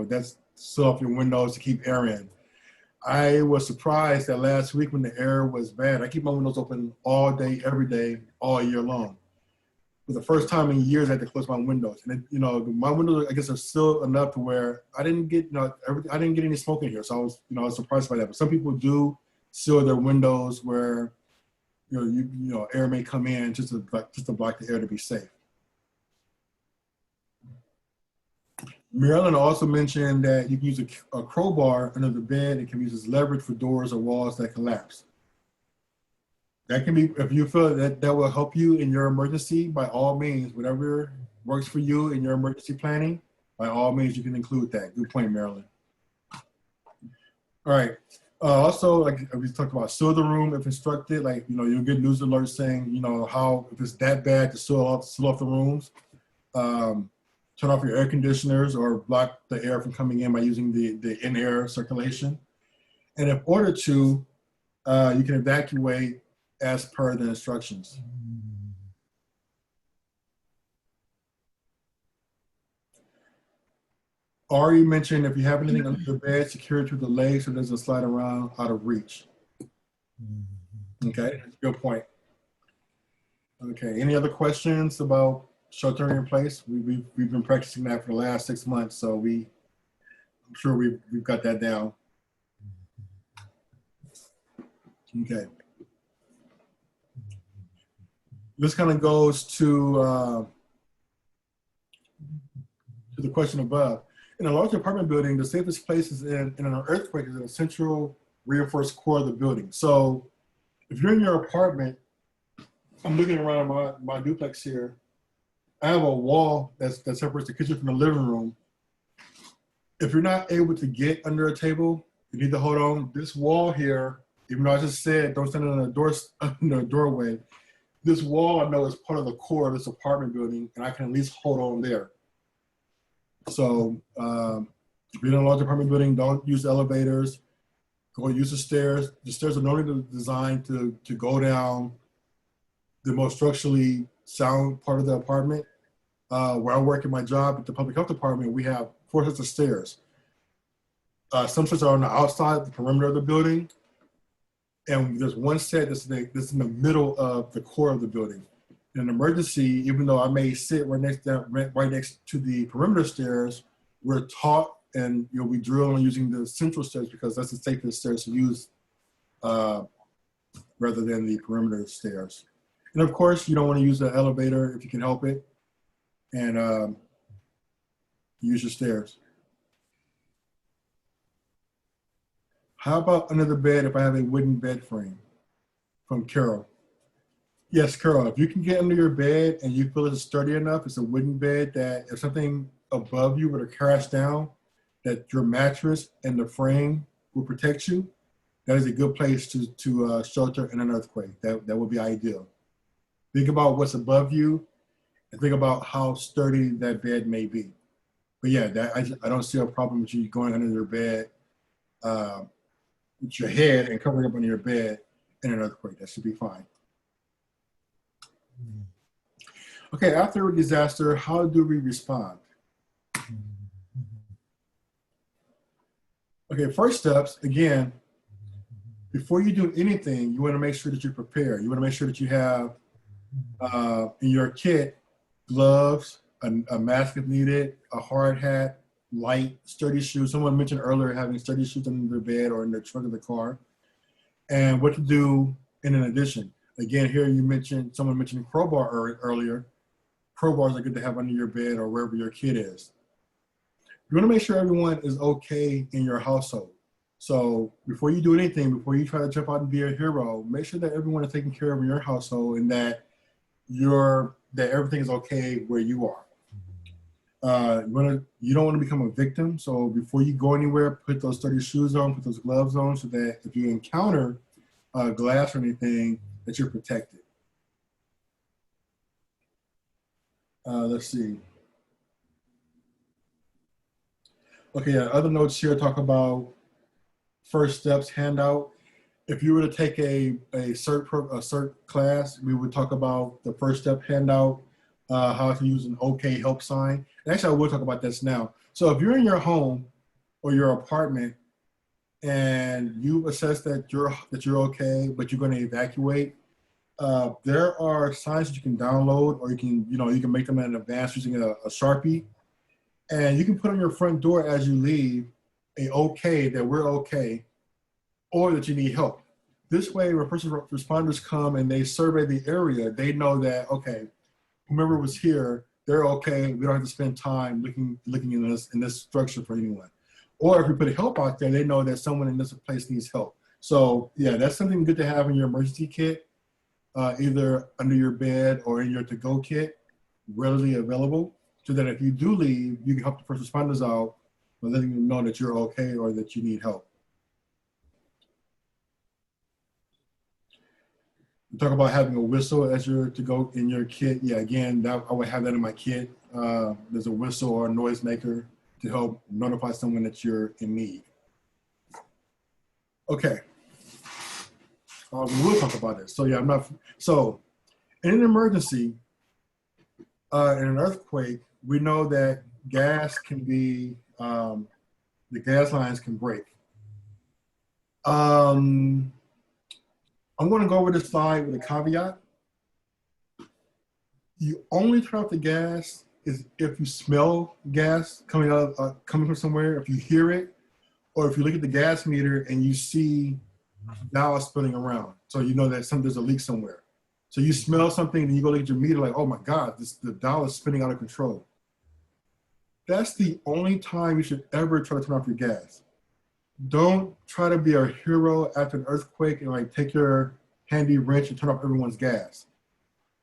that's seal off your windows to keep air in. I was surprised that last week when the air was bad, I keep my windows open all day, every day, all year long. For the first time in years, I had to close my windows. And my windows, I guess, are still enough to where I didn't get, I didn't get any smoke in here. So I was surprised by that. But some people do seal their windows where, air may come in just to block the air to be safe. Marilyn also mentioned that you can use a crowbar under the bed. It can be used as leverage for doors or walls that collapse. That can be, if you feel that will help you in your emergency, by all means, whatever works for you in your emergency planning, by all means, you can include that. Good point, Marilyn. All right. Also, like we talked about, seal the room if instructed. Like, you'll get news alerts saying, how, if it's that bad, to seal off the rooms. Turn off your air conditioners or block the air from coming in by using the in-air circulation. And if ordered to, you can evacuate as per the instructions. Ari mentioned if you have anything under the bed, secure it to the legs so it doesn't slide around out of reach. Okay, good point. Okay, any other questions about sheltering in place? We've been practicing that for the last 6 months, so I'm sure we've got that down. Okay. This kind of goes to the question above. In a large apartment building, the safest place is in an earthquake is in a central reinforced core of the building. So if you're in your apartment, I'm looking around my duplex here. I have a wall that separates the kitchen from the living room. If you're not able to get under a table, you need to hold on. This wall here, even though I just said don't stand on the doorway, this wall I know is part of the core of this apartment building, and I can at least hold on there. So if you're in a large apartment building, don't use elevators. Go use the stairs. The stairs are normally designed to go down the most structurally sound part of the apartment. Where I work in my job at the public health department, we have 4 sets of stairs. Some sets are on the outside, the perimeter of the building, and there's one set that's in the middle of the core of the building. In an emergency, even though I may sit right next to the perimeter stairs, we're taught and we drill on using the central stairs because that's the safest stairs to use rather than the perimeter stairs. And of course, you don't want to use the elevator if you can help it, and use your stairs. How about under the bed if I have a wooden bed frame? From Carol. Yes, Carol, if you can get under your bed and you feel it's sturdy enough, it's a wooden bed that if something above you were to crash down, that your mattress and the frame will protect you, that is a good place to shelter in an earthquake. That would be ideal. Think about what's above you and think about how sturdy that bed may be. But yeah, I don't see a problem with you going under your bed with your head and covering up under your bed in an earthquake. That should be fine. Okay, after a disaster, how do we respond? Okay, first steps, again, before you do anything, you want to make sure that you're prepared. You want to make sure that you have in your kit gloves, a mask if needed, a hard hat, light, sturdy shoes. Someone mentioned earlier having sturdy shoes under their bed or in the trunk of the car. And what to do in addition. Again, here someone mentioned crowbar earlier. Crowbars are good to have under your bed or wherever your kid is. You want to make sure everyone is okay in your household. So before you do anything, before you try to jump out and be a hero, make sure that everyone is taken care of in your household and that everything is okay where you are. You don't want to become a victim. So before you go anywhere, put those sturdy shoes on, put those gloves on, so that if you encounter glass or anything, that you're protected. Let's see. Okay, yeah, other notes here talk about first steps handout. If you were to take a CERT class, we would talk about the first step handout, how to use an OK help sign. And actually, I will talk about this now. So if you're in your home or your apartment and you assess that you're okay, but you're going to evacuate, there are signs that you can download, or you can make them in advance using a Sharpie, and you can put on your front door as you leave a OK that we're okay, or that you need help. This way, when first responders come and they survey the area, they know that, okay, whomever was here, they're okay. We don't have to spend time looking in this structure for anyone. Or if we put help out there, they know that someone in this place needs help. So yeah, that's something good to have in your emergency kit, either under your bed or in your to-go kit, readily available, so that if you do leave, you can help the first responders out by letting them know that you're okay or that you need help. We talk about having a whistle as your to-go in your kit. Yeah, again, I would have that in my kit. There's a whistle or a noisemaker to help notify someone that you're in need. Okay. We will talk about this. So yeah, so in an emergency, in an earthquake, we know that gas can be, the gas lines can break. I'm going to go over this slide with a caveat. You only turn off the gas is if you smell gas coming from somewhere, if you hear it, or if you look at the gas meter and you see dial spinning around. So you know that there's a leak somewhere. So you smell something and you go look at your meter like, oh my God, the dial is spinning out of control. That's the only time you should ever try to turn off your gas. Don't try to be a hero after an earthquake and like take your handy wrench and turn off everyone's gas,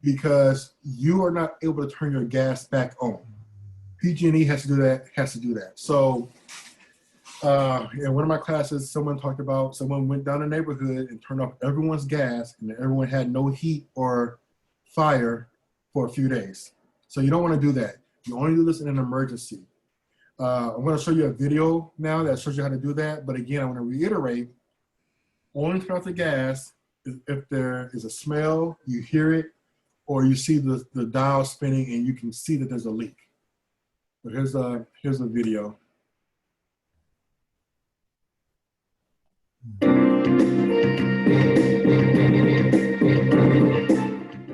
because you are not able to turn your gas back on. PG&E has to do that. So in one of my classes, someone went down the neighborhood and turned off everyone's gas, and everyone had no heat or fire for a few days. So you don't want to do that. You only do this in an emergency. I'm going to show you a video now that shows you how to do that. But again, I want to reiterate, only turn off the gas if there is a smell, you hear it, or you see the dial spinning and you can see that there's a leak. But here's a video.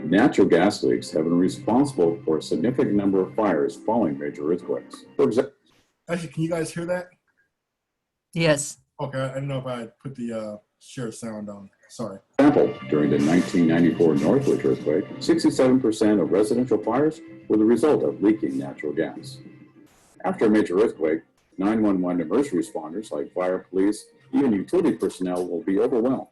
Natural gas leaks have been responsible for a significant number of fires following major earthquakes. For example, actually, can you guys hear that? Yes. Okay, I don't know if I put the share sound on. Sorry. During the 1994 Northwich earthquake, 67% of residential fires were the result of leaking natural gas. After a major earthquake, 911 emergency responders like fire, police, even utility personnel will be overwhelmed.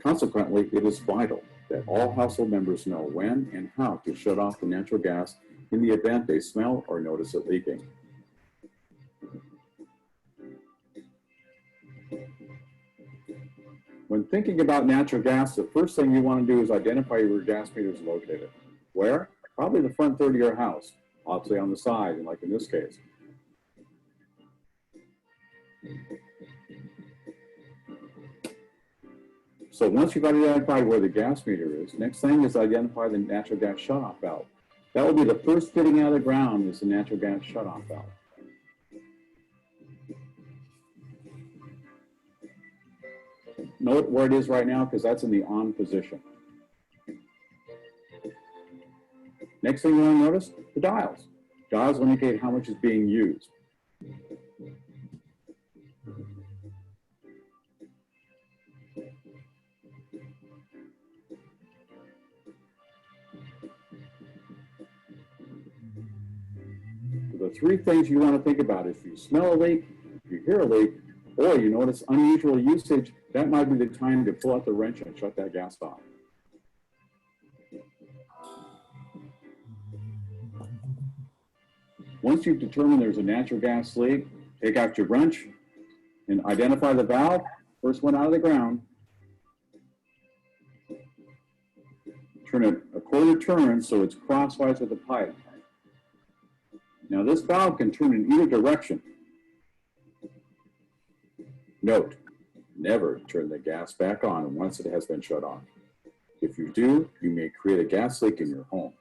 Consequently, it is vital that all household members know when and how to shut off the natural gas in the event they smell or notice it leaking. When thinking about natural gas, the first thing you want to do is identify where your gas meter is located. Where? Probably the front third of your house, obviously on the side, like in this case. So once you've identified where the gas meter is, next thing is identify the natural gas shutoff valve. That will be the first fitting out of the ground, is the natural gas shutoff valve. Note where it is right now, because that's in the on position. Next thing you want to notice, the dials. Dials will indicate how much is being used. The three things you want to think about is if you smell a leak, if you hear a leak, or you notice unusual usage, that might be the time to pull out the wrench and shut that gas off. Once you've determined there's a natural gas leak, take out your wrench and identify the valve, first one out of the ground. Turn it a quarter turn so it's crosswise with the pipe. Now this valve can turn in either direction. Note, never turn the gas back on once it has been shut off. If you do, you may create a gas leak in your home.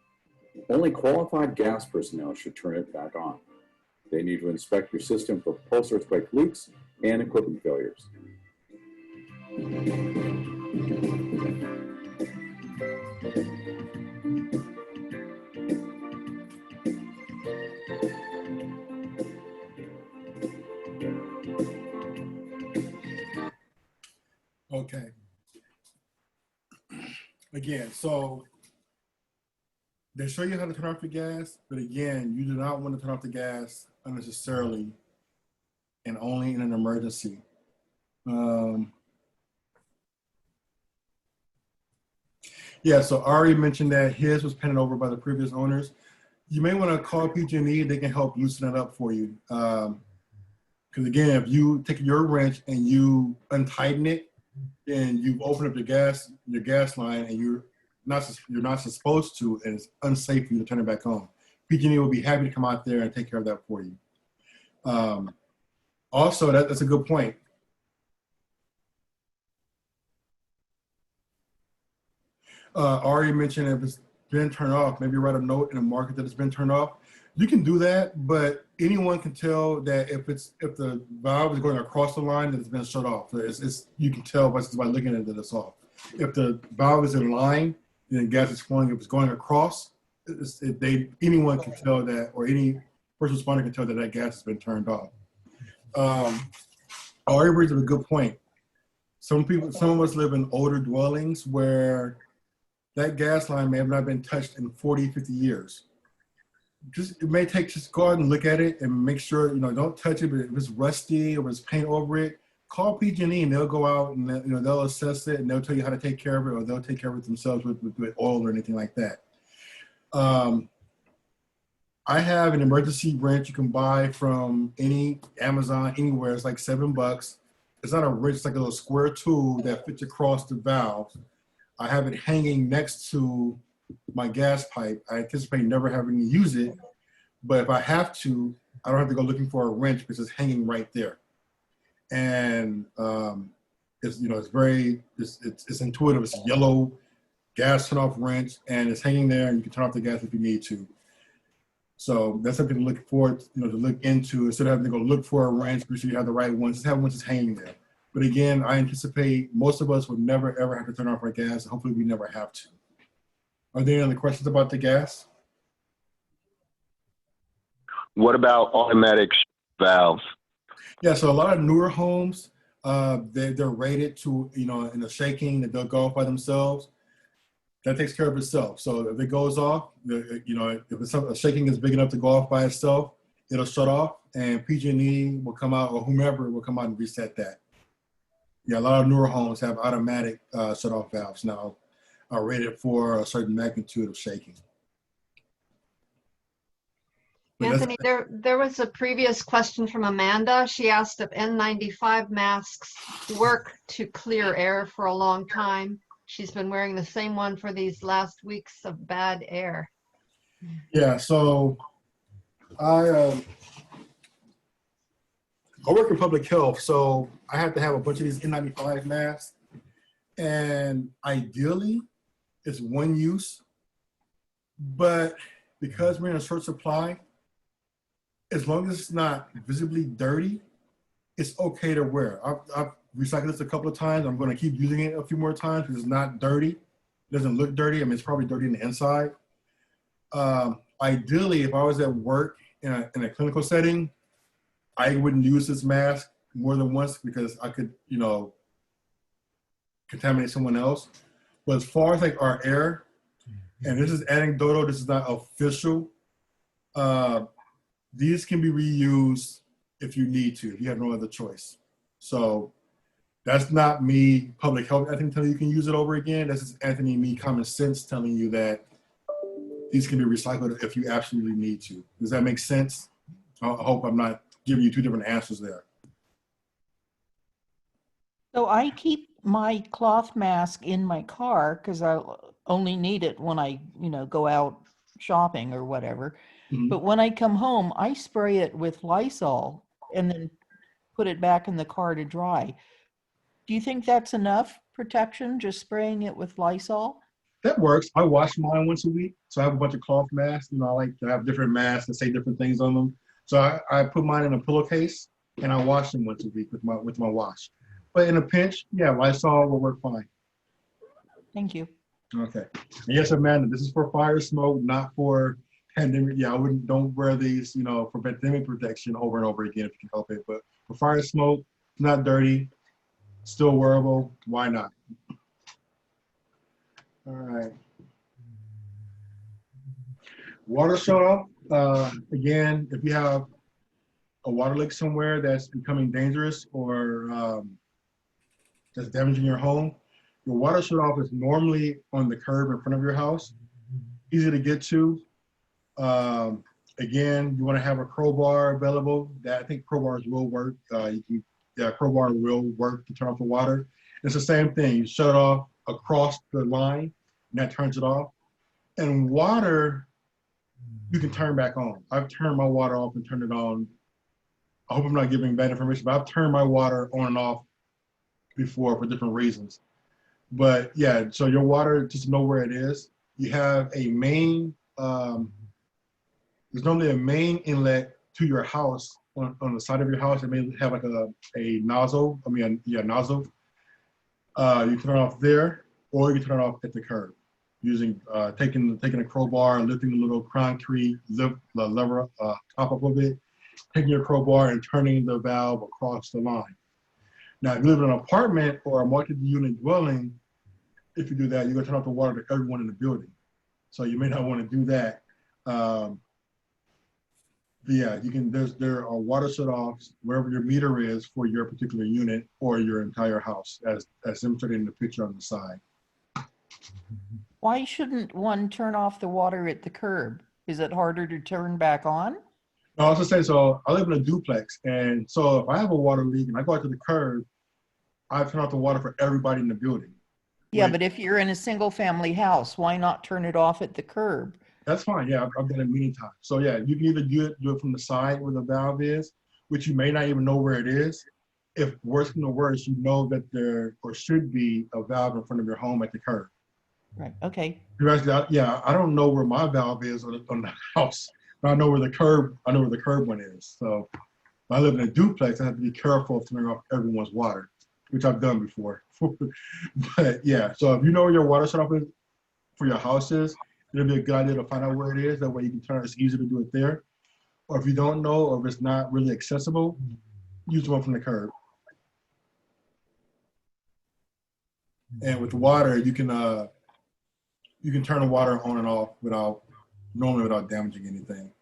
Only qualified gas personnel should turn it back on. They need to inspect your system for post-earthquake leaks and equipment failures. Okay. Again, so they show you how to turn off the gas, but again, you do not want to turn off the gas unnecessarily and only in an emergency. Yeah, so I already mentioned that his was painted over by the previous owners. You may want to call PG&E. They can help loosen it up for you. Because again, if you take your wrench and you untighten it, then you've opened up your gas line, and you're not supposed to, and it's unsafe for you to turn it back on. PG&E will be happy to come out there and take care of that for you. Also, that's a good point. Already mentioned if it's been turned off, maybe write a note in the market that it's been turned off. You can do that, but anyone can tell that if the valve is going across the line, that it's been shut off. You can tell by looking at it that it's off. If the valve is in line, then gas is flowing. If it's going across, anyone can tell that, or any first responder can tell that gas has been turned off. Already brings up a good point. Some of us live in older dwellings where that gas line may have not been touched in 40, 50 years. Just go out and look at it and make sure, don't touch it, but if it's rusty or it's paint over it, call PG&E and they'll go out and they'll assess it and they'll tell you how to take care of it, or they'll take care of it themselves with oil or anything like that. I have an emergency wrench you can buy from any Amazon, anywhere. It's like $7. It's not a wrench, it's like a little square tool that fits across the valve. I have it hanging next to my gas pipe. I anticipate never having to use it, but if I have to, I don't have to go looking for a wrench because it's hanging right there. And it's intuitive. It's a yellow gas turn-off wrench, and it's hanging there, and you can turn off the gas if you need to. So that's something to look forward, to look into instead of having to go look for a wrench. Make sure you have the right one. Just have one that's hanging there. But again, I anticipate most of us would never ever have to turn off our gas. Hopefully, we never have to. Are there any other questions about the gas? What about automatic valves? Yeah, so a lot of newer homes, they're rated to, in a shaking that they'll go off by themselves. That takes care of itself. So if it goes off, if a shaking is big enough to go off by itself, it'll shut off, and PG&E will come out, or whomever will come out and reset that. Yeah, a lot of newer homes have automatic shut-off valves now, are rated for a certain magnitude of shaking. But Anthony, there was a previous question from Amanda. She asked if N95 masks work to clear air for a long time. She's been wearing the same one for these last weeks of bad air. Yeah, so I work in public health, so I have to have a bunch of these N95 masks. And ideally, it's one use. But because we're in a short supply, as long as it's not visibly dirty, it's okay to wear. I've recycled this a couple of times. I'm going to keep using it a few more times because it's not dirty. It doesn't look dirty. I mean, it's probably dirty in the inside. Ideally, if I was at work in a clinical setting, I wouldn't use this mask more than once because I could, contaminate someone else. But as far as like our air, and this is anecdotal, this is not official, these can be reused if you need to, if you have no other choice. So that's not me, public health, I think, telling you can use it over again. That's just Anthony, me, common sense telling you that these can be recycled if you absolutely need to. Does that make sense? I hope I'm not giving you two different answers there. So I keep my cloth mask in my car because I only need it when I, go out shopping or whatever. Mhm. But when I come home, I spray it with Lysol and then put it back in the car to dry. Do you think that's enough protection, just spraying it with Lysol? That works. I wash mine once a week. So I have a bunch of cloth masks. I like to have different masks that say different things on them. So I put mine in a pillowcase and I wash them once a week with my wash. But in a pinch, yeah, Lysol will work fine. Thank you. Okay. And yes, Amanda, this is for fire smoke, not for pandemic. Yeah, don't wear these, for pandemic protection over and over again if you can help it. But for fire smoke, it's not dirty, still wearable. Why not? All right. Water shut off. Again, if you have a water leak somewhere that's becoming dangerous or that's damaging your home, your water shut off is normally on the curb in front of your house, easy to get to. Again, you want to have a crowbar available. I think crowbars will work. Crowbar will work to turn off the water. It's the same thing. You shut it off across the line, and that turns it off. And water, you can turn back on. I've turned my water off and turned it on. I hope I'm not giving bad information, but I've turned my water on and off before for different reasons. But yeah, so your water, just know where it is. You have a main, there's normally a main inlet to your house on the side of your house. It may have like a nozzle, nozzle. You turn it off there, or you can turn it off at the curb using, taking a crowbar, lifting the little concrete lever top up of it, taking your crowbar and turning the valve across the line. Now, if you live in an apartment or a multi-unit dwelling, if you do that, you're gonna turn off the water to everyone in the building. So you may not want to do that. But yeah, there are water shut-offs wherever your meter is for your particular unit or your entire house, as demonstrated in the picture on the side. Why shouldn't one turn off the water at the curb? Is it harder to turn back on? I also say, so I live in a duplex, and so if I have a water leak and I go out to the curb, I turn off the water for everybody in the building. Yeah, but if you're in a single family house, why not turn it off at the curb? That's fine. Yeah, I've done it many times. So yeah, you can either do it from the side where the valve is, which you may not even know where it is. If worse than the worst, you know that there or should be a valve in front of your home at the curb. Right. Okay. Yeah, I don't know where my valve is on the house, but I know where the curb one is. So if I live in a duplex, I have to be careful of turning off everyone's water, which I've done before. But yeah, so if you know where your water shut off is for your house is, it'll be a good idea to find out where it is. That way you can turn it. It's easy to do it there. Or if you don't know, or if it's not really accessible, use the one from the curb. And with the water, you can turn the water on and off without damaging anything.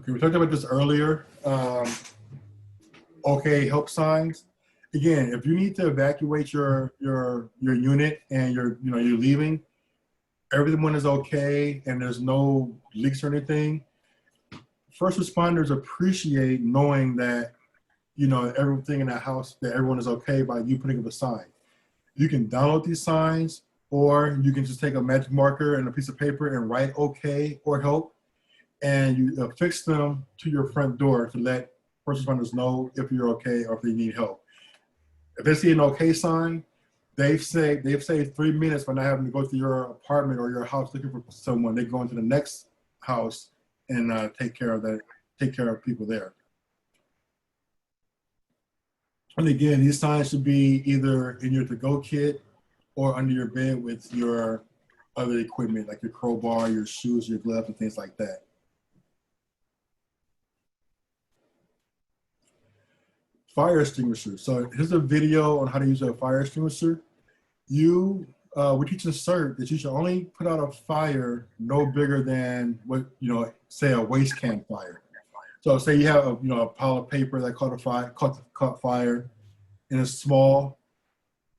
Okay, we talked about this earlier. Okay, help signs. Again, if you need to evacuate your unit and you're leaving, everyone is okay and there's no leaks or anything. First responders appreciate knowing that everything in that house, that everyone is okay by you putting up a sign. You can download these signs, or you can just take a magic marker and a piece of paper and write okay or help, and you affix them to your front door to let first responders know if you're okay or if they need help. If they see an okay sign, they've saved 3 minutes by not having to go to your apartment or your house looking for someone. They go into the next house and take care of people there. And again, these signs should be either in your to-go kit or under your bed with your other equipment, like your crowbar, your shoes, your gloves, and things like that. Fire extinguisher. So here's a video on how to use a fire extinguisher. We teach in CERT that you should only put out a fire no bigger than say a waste can fire. So say you have a pile of paper that caught fire and it's small.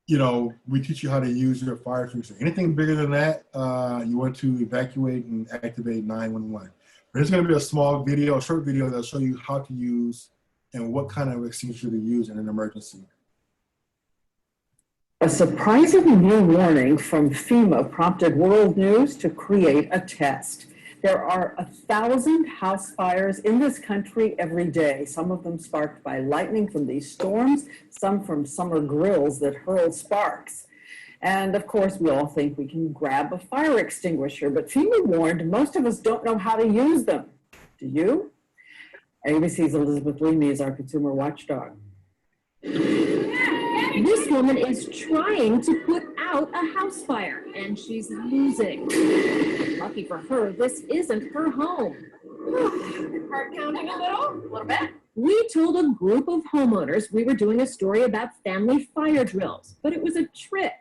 you know, we teach you how to use your fire extinguisher. Anything bigger than that, you want to evacuate and activate 911. There's going to be a small video, a short video that'll show you how to use and what kind of extinguisher to use in an emergency. A surprising new warning from FEMA prompted World News to create a test. There are 1,000 house fires in this country every day, some of them sparked by lightning from these storms, some from summer grills that hurl sparks. And of course, we all think we can grab a fire extinguisher, but FEMA warned most of us don't know how to use them. Do you? ABC's Elizabeth Leamy is our consumer watchdog. This woman is trying to put out a house fire, and she's losing. Lucky for her, this isn't her home. Heart pounding a little bit. We told a group of homeowners we were doing a story about family fire drills, but it was a trick.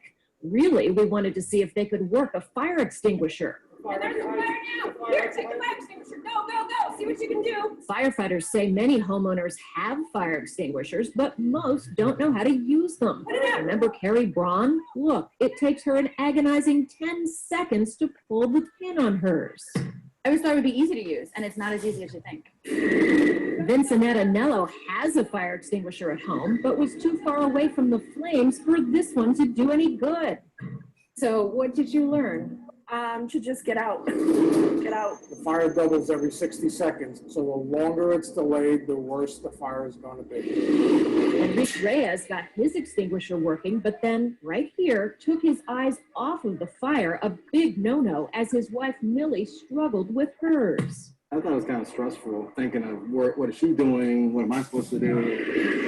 Really, we wanted to see if they could work a fire extinguisher. Yeah, there's a fire now. Here, take the fire extinguisher. Go, go, go. See what you can do. Firefighters say many homeowners have fire extinguishers, but most don't know how to use them. Remember Carrie Braun? Look, it takes her an agonizing 10 seconds to pull the pin on hers. I always thought it would be easy to use, and it's not as easy as you think. Vincenetta Nello has a fire extinguisher at home, but was too far away from the flames for this one to do any good. So what did you learn? To just get out. Get out. The fire doubles every 60 seconds, so the longer it's delayed, the worse the fire is going to be. Enrique Reyes got his extinguisher working, but then right here took his eyes off of the fire, a big no-no, as his wife Millie struggled with hers. I thought it was kind of stressful, thinking of what is she doing, what am I supposed to do?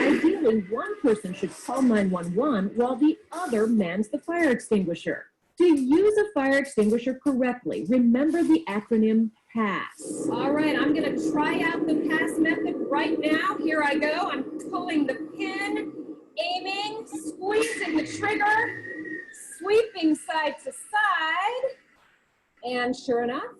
Ideally, one person should call 911 while the other mans the fire extinguisher. To use a fire extinguisher correctly, remember the acronym PASS. All right, I'm going to try out the pass method right now. Here I go. I'm pulling the pin, aiming, squeezing the trigger, sweeping side to side, and sure enough,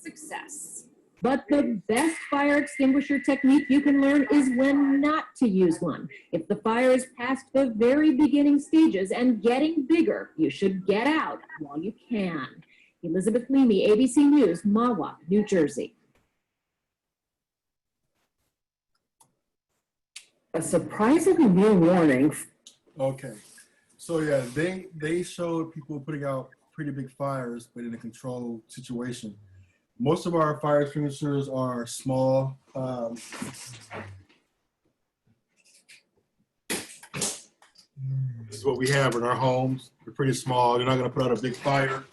success. But the best fire extinguisher technique you can learn is when not to use one. If the fire is past the very beginning stages and getting bigger, you should get out while you can. Elizabeth Leamy, ABC News, Mahwah, New Jersey. A surprising new warning. Okay, so yeah, they showed people putting out pretty big fires, but in a controlled situation. Most of our fire extinguishers are small. This is what we have in our homes. They're pretty small. You're not going to put out a big fire.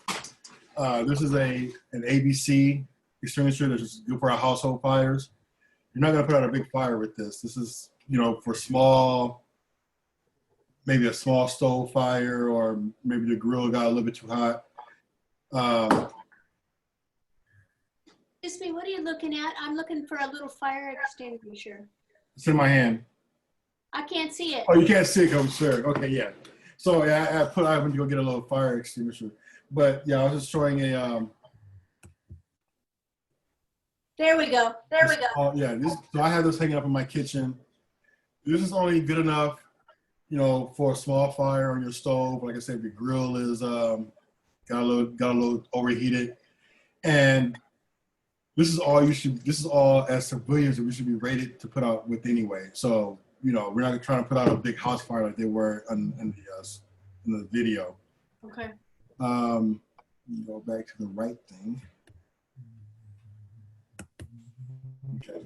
This is an ABC extinguisher that's just good for our household fires. You're not going to put out a big fire with this. This is, you know, for small, maybe a small stove fire, or maybe the grill got a little bit too hot. Excuse me, what are you looking at? I'm looking for a little fire extinguisher. It's in my hand. I can't see it. Oh, you can't see it, I'm sure. Okay, yeah. So yeah, I went to go get a little fire extinguisher. But yeah, I was just showing a There we go. There we go. Oh yeah, so I have this hanging up in my kitchen. This is only good enough, you know, for a small fire on your stove. Like I said, if your grill is got a little overheated, and this is all as civilians that we should be rated to put out with anyway. So, you know, we're not trying to put out a big house fire like they were in the video. Okay. Go back to the right thing. Okay.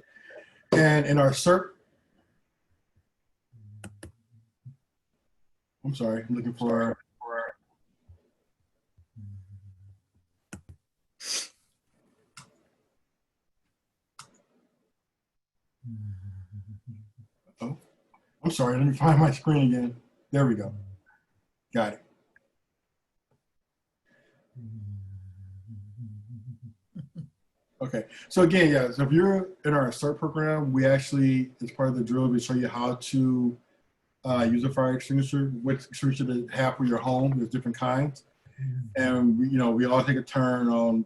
And in our CERT, I'm sorry, I'm looking for oh, I'm sorry, let me find my screen again. There we go. Got it. Okay, so again, yeah, so if you're in our CERT program, we actually, as part of the drill, we show you how to use a fire extinguisher, which extinguisher to have for your home. There's different kinds. And we all take a turn on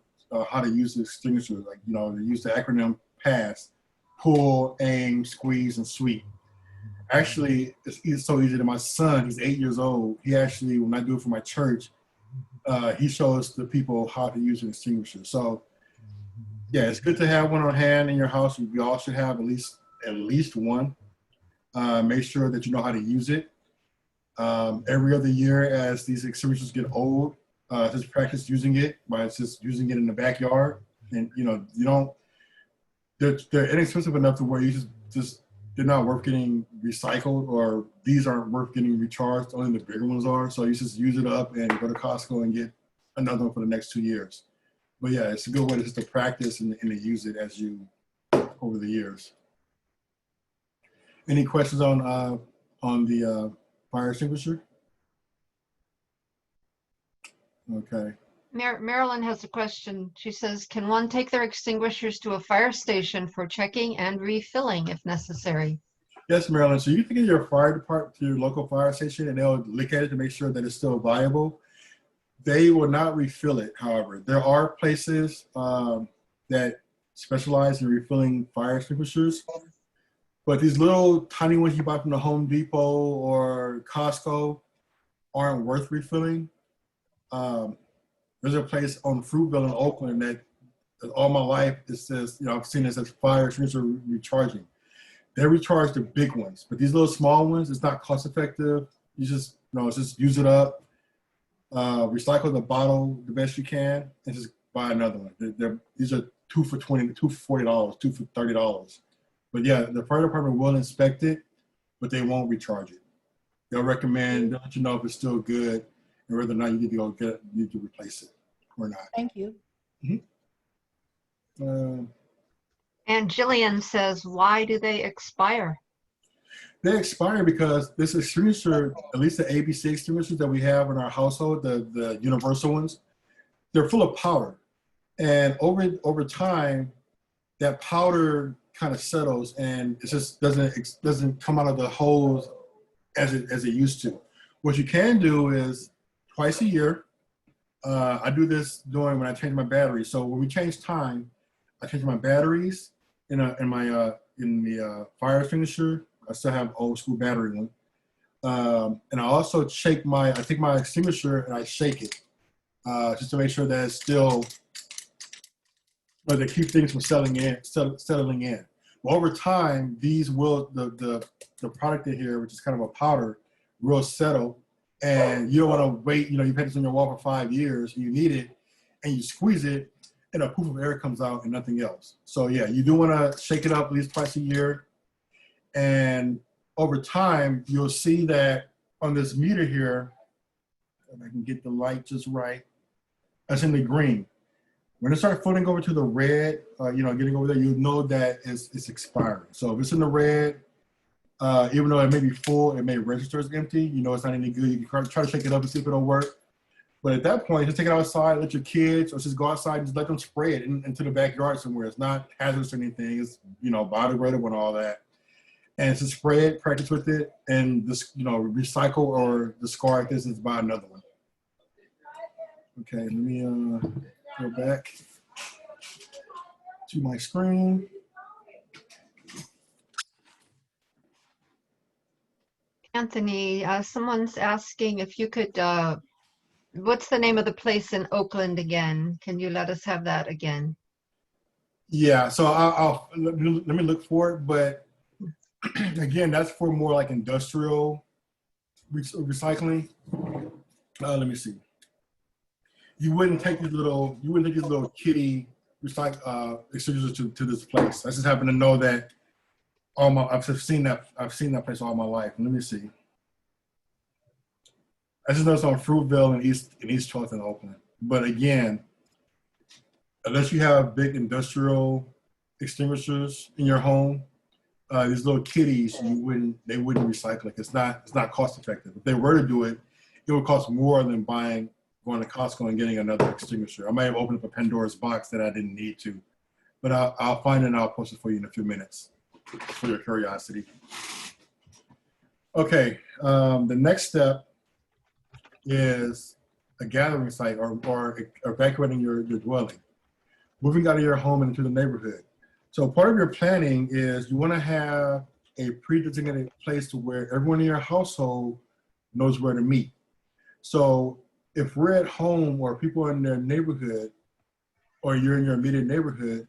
how to use the extinguisher. Like, they use the acronym PASS: pull, aim, squeeze, and sweep. Actually, it's so easy that my son, he's 8 years old. He actually, when I do it for my church, he shows the people how to use an extinguisher. So yeah, it's good to have one on hand in your house. We all should have at least one. Make sure that you know how to use it. Every other year, as these extinguishers get old, just practice using it by just using it in the backyard. And they're inexpensive enough to where you just they're not worth getting recycled, or these aren't worth getting recharged. Only the bigger ones are. So you just use it up and go to Costco and get another one for the next 2 years. But yeah, it's a good way just to practice and to use it as you over the years. Any questions on the fire extinguisher? Okay. Marilyn has a question. She says, can one take their extinguishers to a fire station for checking and refilling if necessary? Yes, Marilyn. So you can get your fire department to your local fire station and they'll look at it to make sure that it's still viable. They will not refill it, however. There are places that specialize in refilling fire extinguishers, but these little tiny ones you buy from the Home Depot or Costco aren't worth refilling. There's a place on Fruitville in Oakland that all my life it says, I've seen it as fire extinguisher recharging. They recharge the big ones, but these little small ones, it's not cost effective. You just, just use it up, recycle the bottle the best you can, and just buy another one. These are 2 for $20, 2 for $40, 2 for $30. But yeah, the fire department will inspect it, but they won't recharge it. They'll recommend, they'll let you know if it's still good, and whether or not you need to replace it or not. Thank you. Mm-hmm. And Jillian says, why do they expire? They expire because this extinguisher, at least the ABC extinguishers that we have in our household, the universal ones, they're full of powder. And over time, that powder kind of settles and it just doesn't come out of the hose as it used to. What you can do is twice a year, I do this when I change my batteries. So when we change time, I change my batteries in the fire extinguisher. I still have old school battery one. And I also take my extinguisher and I shake it just to make sure that it's still, to keep things from settling in. Well, over time, these will, the product in here, which is kind of a powder, will settle. And you don't want to wait, you've had this on your wall for 5 years, and you need it, and you squeeze it, and a poof of air comes out and nothing else. So yeah, you do want to shake it up at least twice a year. And over time, you'll see that on this meter here, if I can get the light just right, that's in the green. When it starts floating over to the red, getting over there, you know that it's expiring. So if it's in the red, even though it may be full, it may register as empty, it's not any good. You can try to shake it up and see if it'll work. But at that point, just take it outside, let your kids, or just go outside and just let them spray it into the backyard somewhere. It's not hazardous or anything. It's, biodegradable and all that. And to spray it, practice with it, and just, recycle or discard this and buy another one. Okay, let me go back to my screen. Anthony, someone's asking if you could, what's the name of the place in Oakland again? Can you let us have that again? Yeah, so I'll let me look for it, but again, that's for more like industrial recycling. Let me see. You wouldn't take these little kitty extinguishers to this place. I just happen to know that I've seen that place all my life. Let me see. I just know it's on Fruitville and East 12th in Oakland. But again, unless you have big industrial extinguishers in your home, these little kitties, they wouldn't recycle it. It's not cost effective. If they were to do it, it would cost more than going to Costco and getting another extinguisher. I might have opened up a Pandora's box that I didn't need to, but I'll find it and I'll post it for you in a few minutes for your curiosity. Okay, the next step is a gathering site or evacuating your dwelling, moving out of your home and into the neighborhood. So part of your planning is you want to have a pre-designated place to where everyone in your household knows where to meet. So if we're at home or people in their neighborhood or you're in your immediate neighborhood,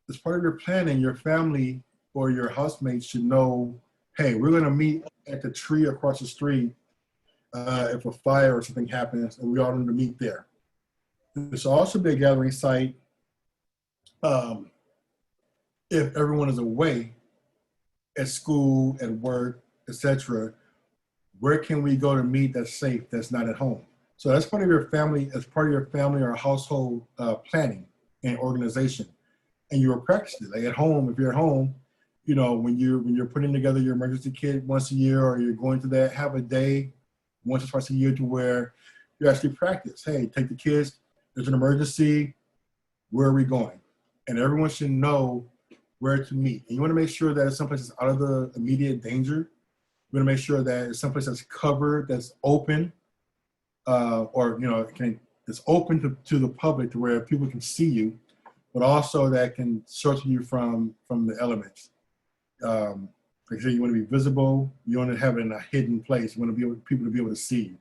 as part of your planning, your family or your housemates should know, hey, we're going to meet at the tree across the street if a fire or something happens, and we all need to meet there. This will also be a gathering site if everyone is away at school, at work, etc. Where can we go to meet that's safe, that's not at home? So that's part of your family, as part of your family or household planning and organization. And you will practice it. Like at home, if you're at home, you know, when you're putting together your emergency kit once a year, or you're going to that, have a day once or twice a year to where you actually practice. Hey, take the kids, there's an emergency, where are we going? And everyone should know where to meet. And you want to make sure that it's someplace that's out of the immediate danger. You want to make sure that it's someplace that's covered, that's open, or, you know, it's open to the public to where people can see you, but also that can shelter you from the elements. Like I said, you want to be visible. You want to have it in a hidden place. You want to be able, people to be able to see you.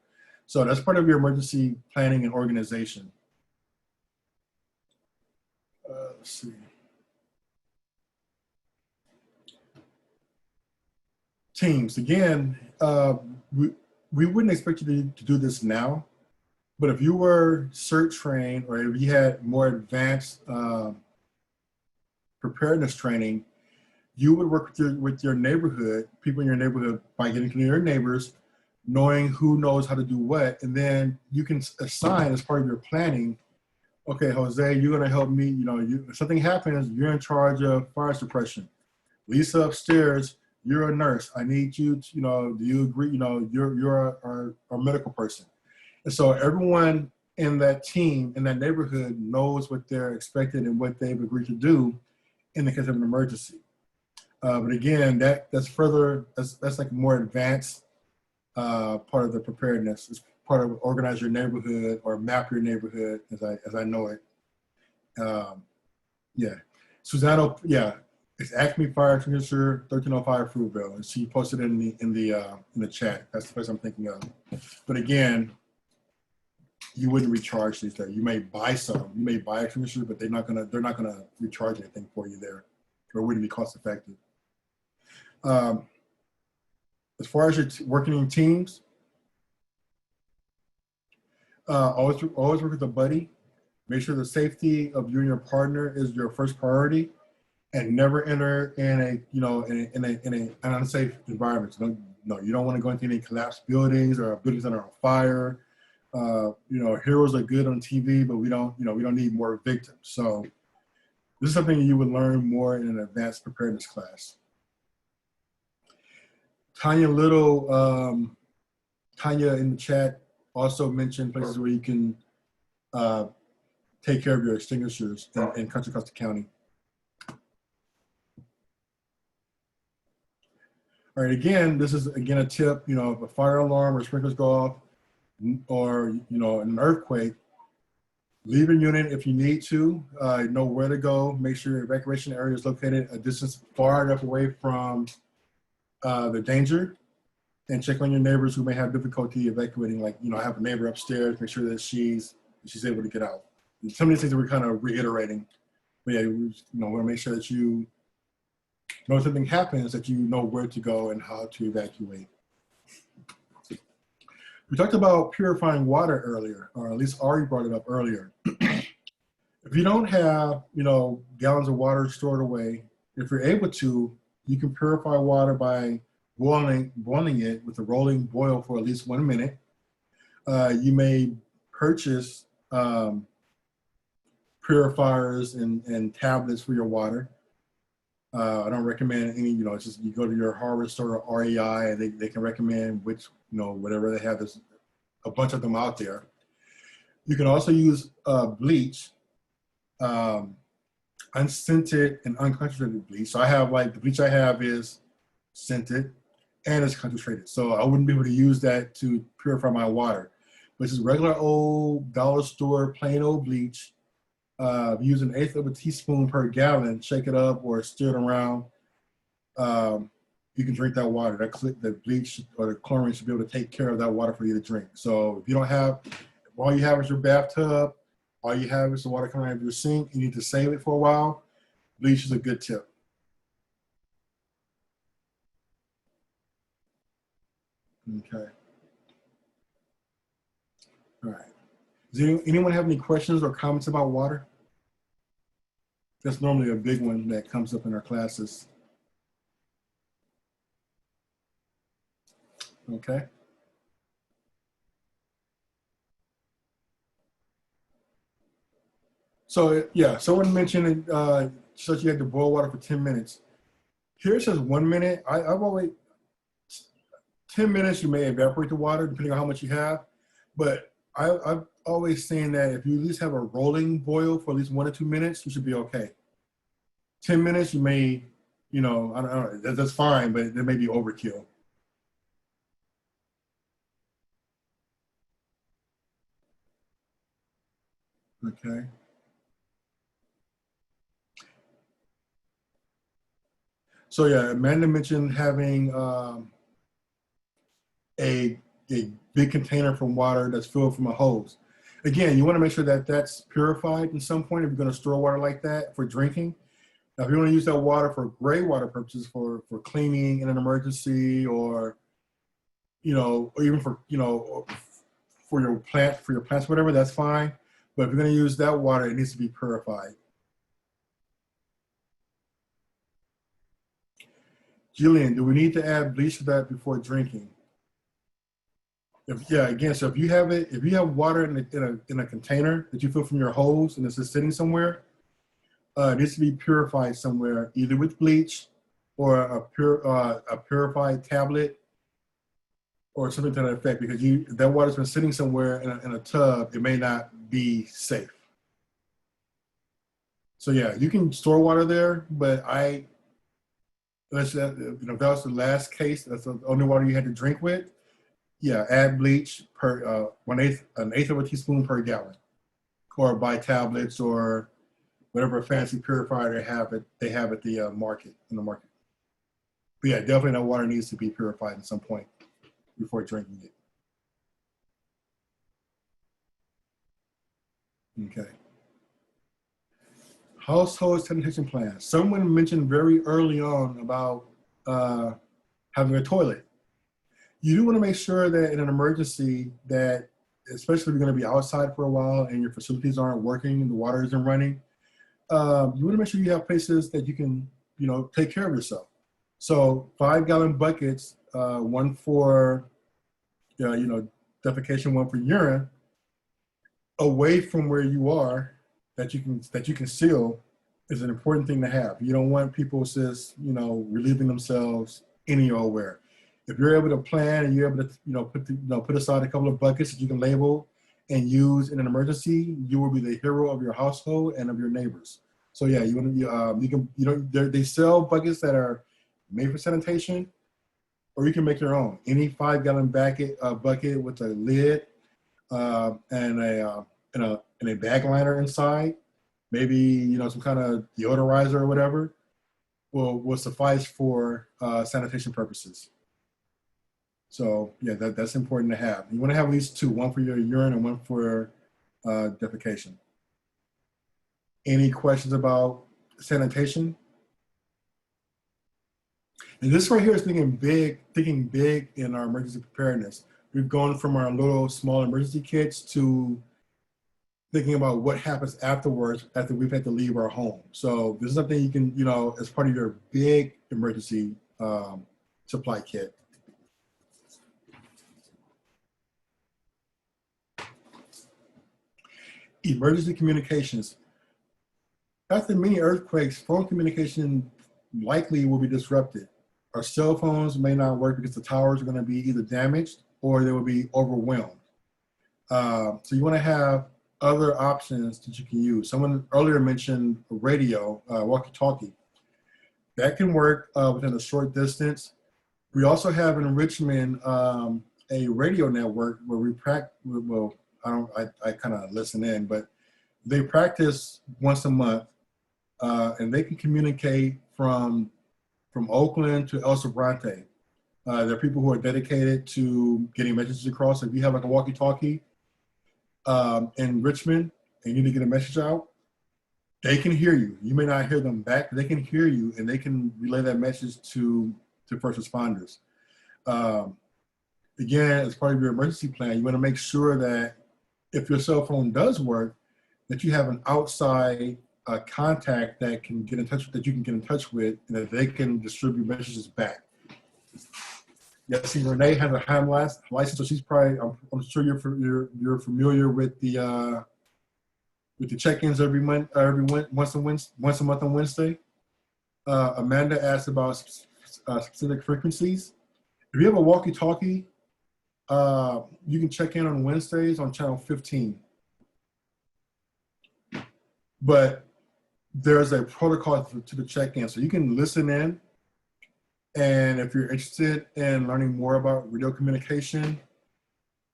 So that's part of your emergency planning and organization. Let's see. Teams, again, we wouldn't expect you to do this now, but if you were CERT trained or if you had more advanced preparedness training, you would work with your neighborhood, people in your neighborhood, by getting to know your neighbors, knowing who knows how to do what, and then you can assign as part of your planning, okay, Jose, you're gonna help me, you know, if something happens, you're in charge of fire suppression. Lisa upstairs, you're a nurse. I need you to, you know, do you agree? You know, you're our medical person. And so everyone in that team, in that neighborhood knows what they're expected and what they've agreed to do in the case of an emergency. But again, that's like more advanced part of the preparedness. It's part of organize your neighborhood or map your neighborhood as I know it. Yeah, Susanna, yeah, it's Acme Fire Extinguisher 1305 Fruitville, and she posted it in the chat. That's the place I'm thinking of. But again, you wouldn't recharge these there. You may buy some, you may buy extinguishers, but they're not gonna recharge anything for you there, or it wouldn't be cost effective. As far as your working in teams, always work with a buddy. Make sure the safety of you and your partner is your first priority, and never enter in an unsafe environment. So you don't want to go into any collapsed buildings or buildings that are on fire. Heroes are good on TV, but we don't need more victims. So this is something you would learn more in an advanced preparedness class. Tanya Little, Tanya in the chat also mentioned places where you can take care of your extinguishers in Contra Costa County. All right, again, this is a tip, if a fire alarm or sprinklers go off or, an earthquake, leave your unit if you need to, know where to go, make sure your evacuation area is located a distance far enough away from the danger, and check on your neighbors who may have difficulty evacuating. Like, I have a neighbor upstairs, make sure that she's able to get out. And some of these things that we're kind of reiterating, but yeah, we want to make sure that you know if something happens, that you know where to go and how to evacuate. We talked about purifying water earlier, or at least Ari brought it up earlier. If you don't have, gallons of water stored away, if you're able to, you can purify water by boiling it with a rolling boil for at least 1 minute. You may purchase purifiers and tablets for your water. I don't recommend any, it's just you go to your hardware store or REI and they can recommend which, whatever they have. There's a bunch of them out there. You can also use bleach, unscented and unconcentrated bleach. So I have the bleach I have is scented and it's concentrated. So I wouldn't be able to use that to purify my water. But it's regular old dollar store, plain old bleach. Use 1/8 of a teaspoon per gallon, shake it up or stir it around. you can drink that water. The bleach or the chlorine should be able to take care of that water for you to drink. So if you don't have, all you have is your bathtub, all you have is the water coming out of your sink, you need to save it for a while, bleach is a good tip. Okay. All right. Does anyone have any questions or comments about water? That's normally a big one that comes up in our classes. Okay. So yeah, someone mentioned such you had to boil water for 10 minutes. Here it says 1 minute. I've always, 10 minutes you may evaporate the water depending on how much you have. But I've always saying that if you at least have a rolling boil for at least 1 or 2 minutes, you should be okay. 10 minutes you may, I don't know, that's fine, but there may be overkill. Okay. So yeah, Amanda mentioned having a big container from water that's filled from a hose. Again, you want to make sure that that's purified at some point if you're going to store water like that for drinking. Now, if you want to use that water for gray water purposes, for cleaning in an emergency, or or even for for your plants, whatever, that's fine. But if you're going to use that water, it needs to be purified. Jillian, do we need to add bleach to that before drinking? Again, so if you have water in a container that you fill from your hose and it's just sitting somewhere, it needs to be purified somewhere, either with bleach or a purified tablet or something to that effect, because that water's been sitting somewhere in a tub, it may not be safe. So yeah, you can store water there, but if that was the last case, that's the only water you had to drink with, yeah, add bleach per an eighth of a teaspoon per gallon, or buy tablets or whatever fancy purifier they have at the market. But yeah, definitely that water needs to be purified at some point before drinking it. Okay. Household sanitation plans. Someone mentioned very early on about having a toilet. You do want to make sure that in an emergency that, especially if you're going to be outside for a while and your facilities aren't working and the water isn't running, you want to make sure you have places that you can, take care of yourself. So 5-gallon buckets, one for, defecation, one for urine, away from where you are, that you can seal, is an important thing to have. You don't want people just, relieving themselves anywhere. If you're able to plan and you're able to, put aside a couple of buckets that you can label and use in an emergency, you will be the hero of your household and of your neighbors. So yeah, they sell buckets that are made for sanitation, or you can make your own. Any 5-gallon bucket with a lid and a bag liner inside, maybe some kind of deodorizer or whatever, will suffice for sanitation purposes. So yeah, that's important to have. You want to have at least 2, one for your urine and one for defecation. Any questions about sanitation? And this right here is thinking big in our emergency preparedness. We've gone from our little small emergency kits to thinking about what happens afterwards after we've had to leave our home. So this is something you can, as part of your big emergency supply kit. Emergency communications. After many earthquakes, phone communication likely will be disrupted. Our cell phones may not work because the towers are going to be either damaged or they will be overwhelmed. So you want to have other options that you can use. Someone earlier mentioned a radio, walkie-talkie. That can work within a short distance. We also have in Richmond a radio network where we practice. Well, I kind of listen in, but they practice once a month, and they can communicate from from Oakland to El Sobrante. There are people who are dedicated to getting messages across. If you have like a walkie-talkie in Richmond and you need to get a message out, they can hear you. You may not hear them back, but they can hear you and they can relay that message to first responders. Again, as part of your emergency plan, you want to make sure that if your cell phone does work, that you have an outside contact that can get in touch, that you can get in touch with, and that they can distribute messages back. Yes, see, Renee has a ham license, so she's probably. I'm sure you're familiar with the check-ins every month, once a month on Wednesday. Amanda asked about specific frequencies. If you have a walkie-talkie, you can check in on Wednesdays on channel 15. But there's a protocol to the check-in, so you can listen in. And if you're interested in learning more about radio communication,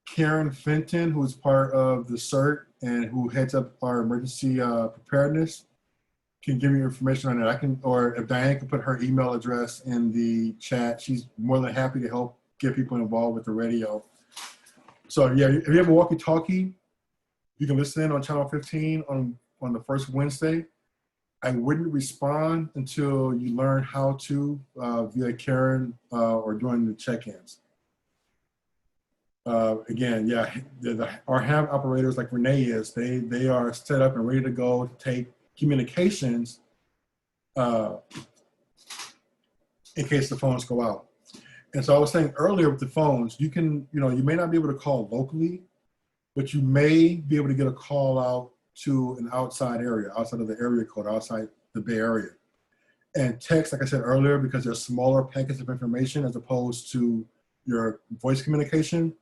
Karen Fenton, who is part of the CERT and who heads up our emergency preparedness, can give you information on that. Or if Diane can put her email address in the chat, she's more than happy to help get people involved with the radio. So yeah, if you have a walkie-talkie, you can listen in on channel 15 on the first Wednesday. I wouldn't respond until you learn how to via Karen or during the check-ins. Again, yeah, our ham operators like Renee is, they are set up and ready to go to take communications in case the phones go out. And so I was saying earlier with the phones, you may not be able to call locally, but you may be able to get a call out to an outside area, outside of the area code, outside the Bay Area. And text, like I said earlier, because they're smaller packets of information as opposed to your voice communication,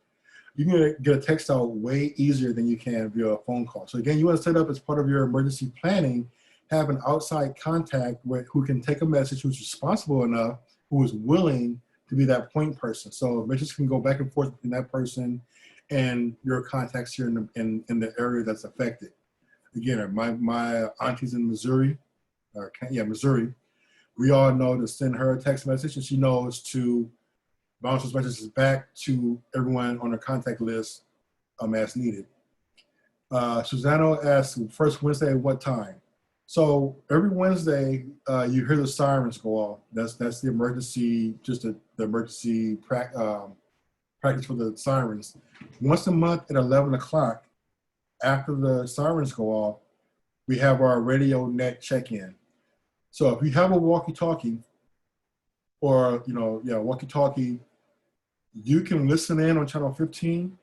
you can get a text out way easier than you can via a phone call. So again, you want to set up as part of your emergency planning, have an outside contact who can take a message, who's responsible enough, who is willing to be that point person. So messages can go back and forth between that person and your contacts here in the area that's affected. Again, my auntie's in Missouri, Missouri. We all know to send her a text message, and she knows to bounce those messages back to everyone on her contact list as needed. Susano asked, first Wednesday at what time? So every Wednesday, you hear the sirens go off. That's the emergency, just the emergency practice for the sirens. Once a month at 11 o'clock, after the sirens go off, we have our radio net check-in. So if you have a walkie-talkie or, walkie-talkie, you can listen in on channel 15,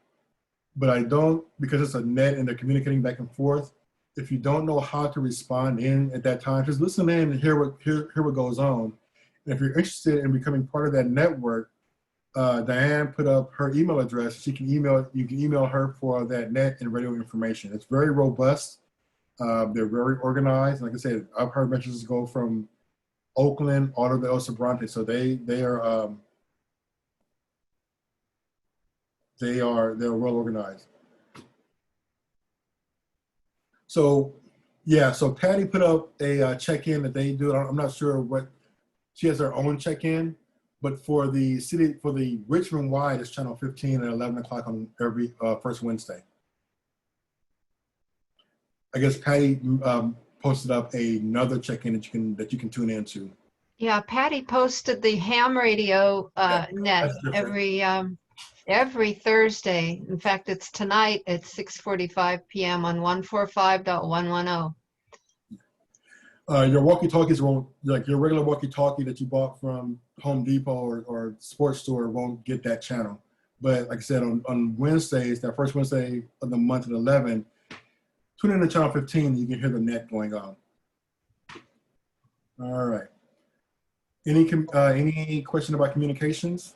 but I don't, because it's a net and they're communicating back and forth. If you don't know how to respond in at that time, just listen in and hear what goes on. And if you're interested in becoming part of that network, Diane put up her email address. You can email her for that net and radio information. It's very robust. They're very organized. Like I said, I've heard messages go from Oakland all to the El Sobrante. So they're well organized. So yeah, so Patty put up a check-in that they do. I'm not sure what, she has her own check-in. But for the Richmond wide, it's channel 15 at 11 o'clock on every first Wednesday. I guess Patty posted up another check-in that you can tune into. Yeah, Patty posted the ham radio net every Thursday. In fact, it's tonight at 6:45 p.m. on 145.110. Your walkie-talkies won't, like your regular walkie-talkie that you bought from Home Depot or sports store won't get that channel. But like I said, on Wednesdays, that first Wednesday of the month at 11, tune in to channel 15, you can hear the net going on. All right. Any question about communications?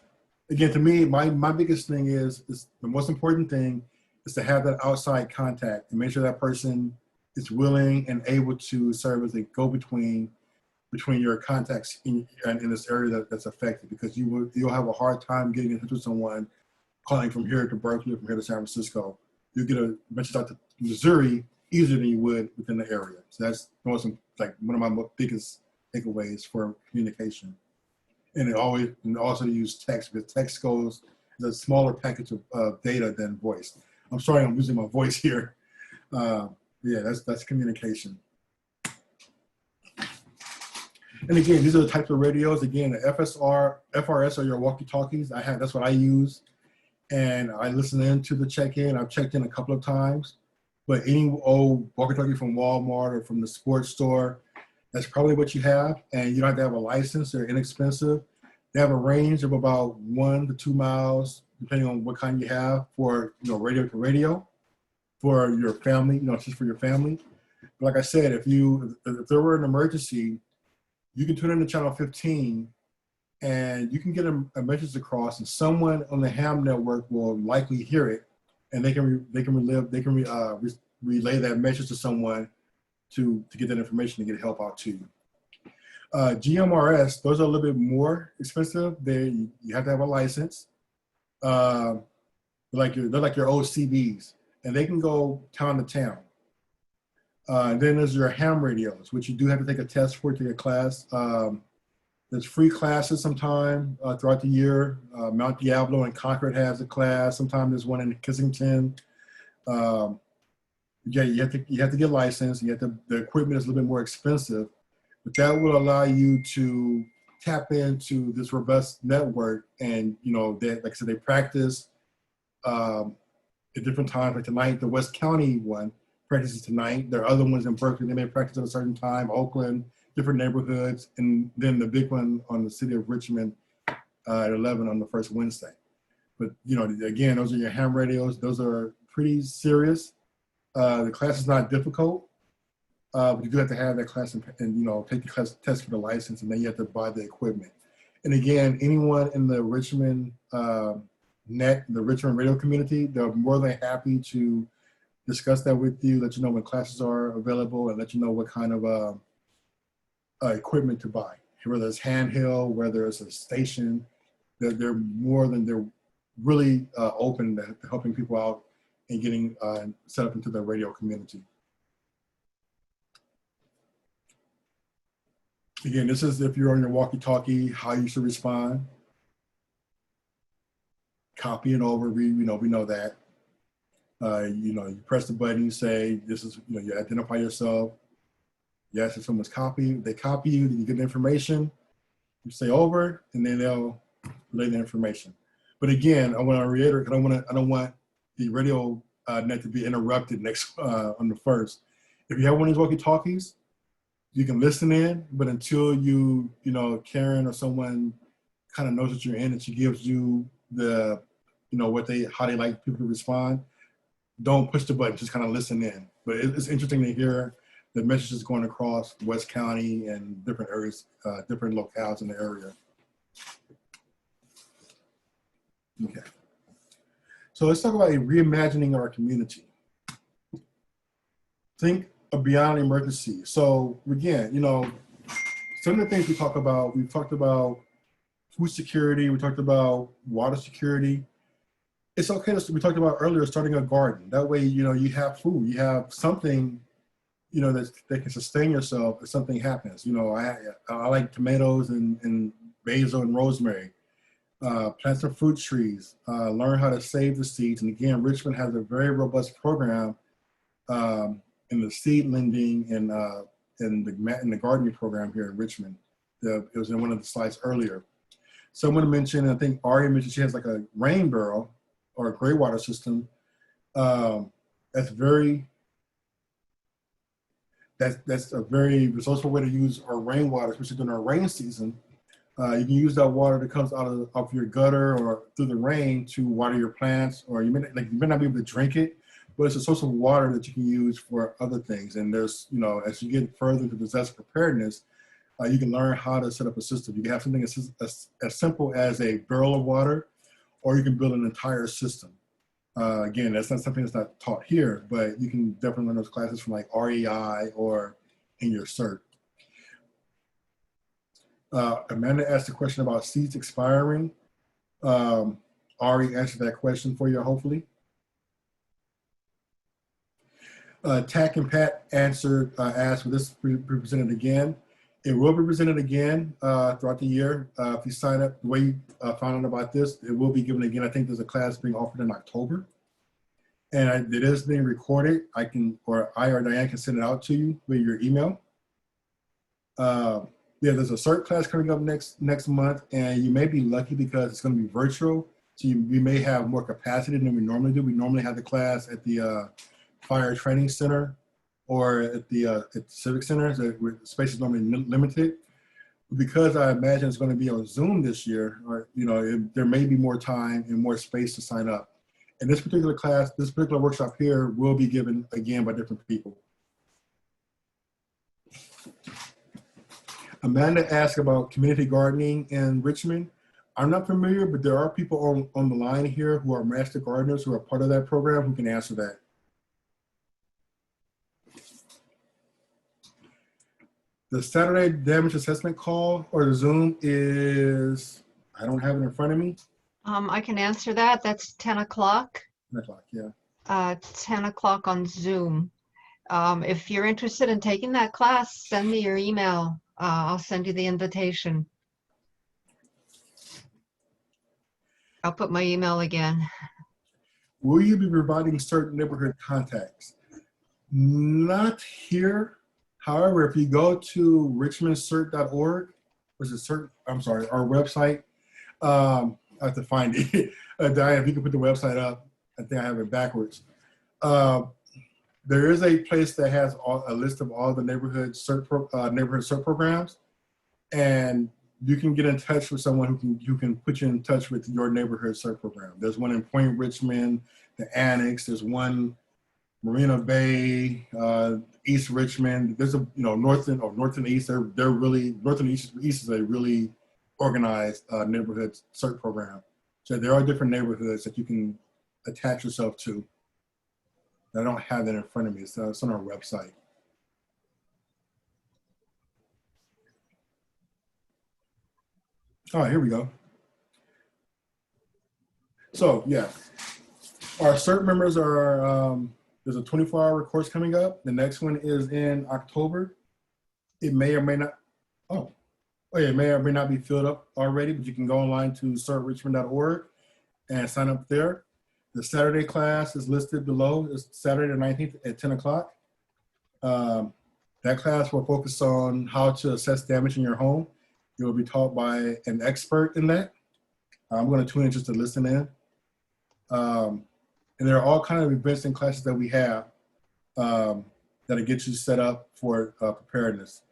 Again, to me, my biggest thing is the most important thing is to have that outside contact and make sure that person is willing and able to serve as a go-between between your contacts in this area that's affected, because you'll have a hard time getting in touch with someone calling from here to Berkeley, from here to San Francisco. You get a message out to Missouri easier than you would within the area. So that's one of my biggest takeaways for communication. And also use text, because text goes the smaller package of data than voice. I'm sorry, I'm losing my voice here. Yeah, that's communication. And again, these are the types of radios. Again, the FRS are your walkie-talkies. That's what I use, and I listen in to the check-in. I've checked in a couple of times, but any old walkie-talkie from Walmart or from the sports store, that's probably what you have, and you don't have to have a license. They're inexpensive. They have a range of about 1 to 2 miles, depending on what kind you have for radio to radio, for your family, just for your family. But like I said, if there were an emergency, you can tune in to channel 15 and you can get a message across, and someone on the ham network will likely hear it, and they can relay that message to someone to get that information to get help out to you. GMRS, those are a little bit more expensive. You have to have a license. They're like your OCBs, and they can go town to town. Then there's your ham radios, which you do have to take a test for, take a class. There's free classes sometime throughout the year. Mount Diablo and Concord has a class. Sometimes there's one in Kissington. Yeah, you have to get licensed. The equipment is a little bit more expensive, but that will allow you to tap into this robust network. And like I said, they practice at different times. Like tonight, the West County one practices tonight. There are other ones in Berkeley. They may practice at a certain time. Oakland, different neighborhoods, and then the big one on the city of Richmond at 11 on the first Wednesday. But again, those are your ham radios. Those are pretty serious. The class is not difficult, but you do have to have that class and take the class test for the license, and then you have to buy the equipment. And again, anyone in the Richmond the Richmond radio community, they're more than happy to discuss that with you, let you know when classes are available, and let you know what kind of equipment to buy, whether it's handheld, whether it's a station. They're really open to helping people out and getting set up into the radio community. Again, this is if you're on your walkie-talkie, how you should respond. Copy it over. We know that. You press the button. You say this is. You identify yourself. You ask if someone's copy. They copy you. Then you get the information. You say over, and then they'll relay the information. But again, I want to reiterate. I don't want the radio net to be interrupted next on the first. If you have one of these walkie-talkies, you can listen in, but until Karen or someone kind of knows that you're in and she gives you the, how they like people to respond, don't push the button, just kind of listen in. But it's interesting to hear the messages going across West County and different areas, different locales in the area. Okay. So let's talk about reimagining our community. Think beyond emergency. So again, some of the things we've talked about food security, we talked about water security. It's okay we talked about earlier starting a garden. That way, you have food, you have something, that can sustain yourself if something happens. I like tomatoes and basil and rosemary. Plant some fruit trees, learn how to save the seeds. And again, Richmond has a very robust program in the seed lending and in the gardening program here in Richmond. It was in one of the slides earlier. Someone mentioned, I think Aria mentioned, she has like a rain barrel or a gray water system. That's a very resourceful way to use our rainwater, especially during our rain season. You can use that water that comes out of your gutter or through the rain to water your plants, or you may not be able to drink it, but it's a source of water that you can use for other things. And there's, as you get further into disaster preparedness, you can learn how to set up a system. You can have something as simple as a barrel of water, or you can build an entire system. Again, that's not something that's not taught here, but you can definitely learn those classes from like REI or in your CERT. Amanda asked a question about seeds expiring. Ari answered that question for you, hopefully. Tack and Pat asked, this presented again. It will be presented again throughout the year. If you sign up, the way you found out about this, it will be given again. I think there's a class being offered in October. And it is being recorded. I or Diane can send it out to you with your email. Yeah, there's a CERT class coming up next month, and you may be lucky because it's going to be virtual. So we may have more capacity than we normally do. We normally have the class at the Fire Training Center or at the Civic Center, so space is normally limited. Because I imagine it's going to be on Zoom this year, or there may be more time and more space to sign up. And this particular class, this particular workshop here will be given again by different people. Amanda asked about community gardening in Richmond. I'm not familiar, but there are people on the line here who are master gardeners who are part of that program who can answer that. The Saturday damage assessment call or the Zoom is, I don't have it in front of me. I can answer that. That's 10 o'clock. 10 o'clock, yeah. 10 o'clock on Zoom. If you're interested in taking that class, send me your email. I'll send you the invitation. I'll put my email again. Will you be providing certain neighborhood contacts? Not here. However, if you go to richmondcert.org, which is CERT, I'm sorry, our website, I have to find it. Diane, if you can put the website up, I think I have it backwards. There is a place that has a list of all the neighborhood CERT programs, and you can get in touch with someone who can put you in touch with your neighborhood CERT program. There's one in Point Richmond, the Annex. There's one Marina Bay, East Richmond. There's a North and East. They're really North and East is a really organized neighborhood CERT program. So there are different neighborhoods that you can attach yourself to. I don't have that in front of me. It's on our website. Oh, here we go. So yeah, our CERT members are, there's a 24-hour course coming up. The next one is in October. It may or may not, it may or may not be filled up already, but you can go online to certrichmond.org and sign up there. The Saturday class is listed below. It's Saturday the 19th at 10 o'clock. That class will focus on how to assess damage in your home. You will be taught by an expert in that. I'm going to tune in just to listen in. And there are all kinds of events and classes that we have that'll get you set up for preparedness.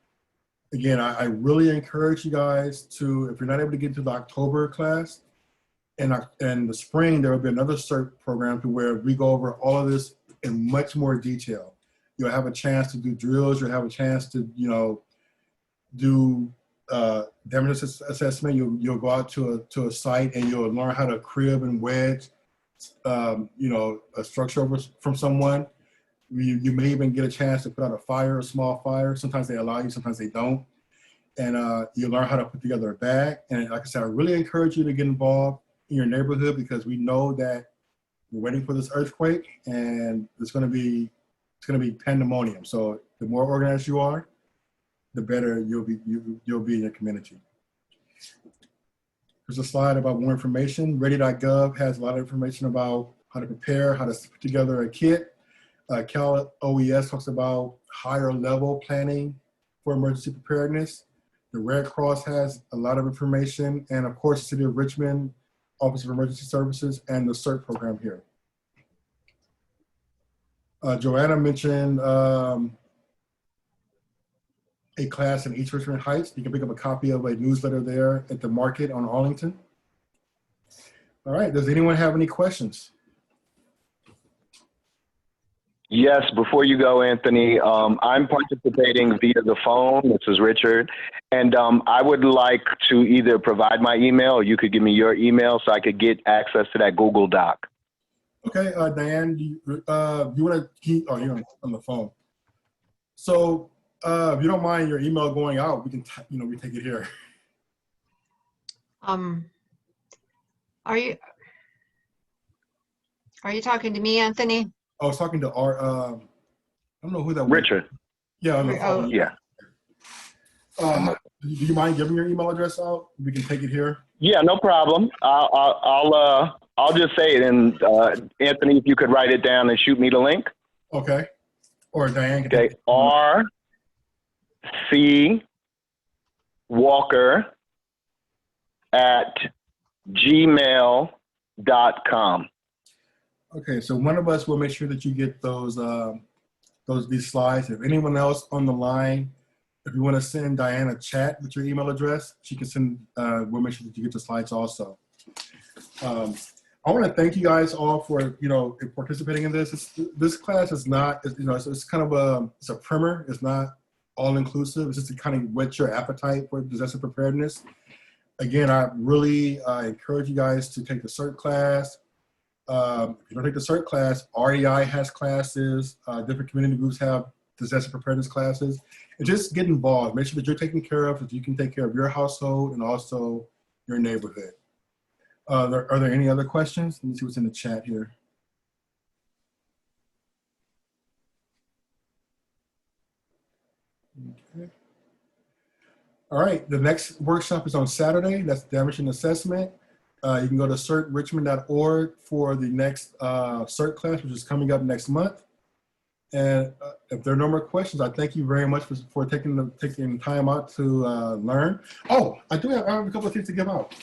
Again, I really encourage you guys to, if you're not able to get to the October class, in the spring, there will be another CERT program to where we go over all of this in much more detail. You'll have a chance to do drills. You'll have a chance to, do damage assessment. You'll go out to a site and you'll learn how to crib and wedge, a structure from someone. You may even get a chance to put out a fire, a small fire. Sometimes they allow you, sometimes they don't. And you learn how to put together a bag. And like I said, I really encourage you to get involved in your neighborhood because we know that we're waiting for this earthquake and it's going to be pandemonium. So the more organized you are, the better you'll be in your community. There's a slide about more information. Ready.gov has a lot of information about how to prepare, how to put together a kit. Cal OES talks about higher level planning for emergency preparedness. The Red Cross has a lot of information, and of course, the City of Richmond Office of Emergency Services and the CERT program here. Joanna mentioned a class in East Richmond Heights. You can pick up a copy of a newsletter there at the market on Arlington. All right, does anyone have any questions? Yes, before you go, Anthony, I'm participating via the phone. This is Richard. And I would like to either provide my email or you could give me your email so I could get access to that Google Doc. Okay, Diane, do you want to keep, oh, you're on the phone. So if you don't mind your email going out, we can, we take it here. Are you talking to me, Anthony? I was talking to our, I don't know who that was. Richard. Yeah, on the phone. Yeah. Do you mind giving your email address out? We can take it here. Yeah, no problem. I'll just say it, and Anthony, if you could write it down and shoot me the link. Okay. Or Diane. Okay. R.C. Walker at gmail.com. Okay, so one of us will make sure that you get these slides. If anyone else on the line, if you want to send Diane a chat with your email address, she can send. We'll make sure that you get the slides also. I want to thank you guys all for participating in this. This class is not, it's kind of it's a primer. It's not all inclusive. It's just to kind of whet your appetite for disaster preparedness. Again, I really encourage you guys to take the CERT class. If you don't take the CERT class, REI has classes. Different community groups have disaster preparedness classes. And just get involved. Make sure that you're taken care of, that you can take care of your household and also your neighborhood. Are there any other questions? Let me see what's in the chat here. Okay. All right, the next workshop is on Saturday. That's damage and assessment. You can go to certrichmond.org for the next CERT class, which is coming up next month. And if there are no more questions, I thank you very much for taking time out to learn. Oh, I have a couple of things to give out.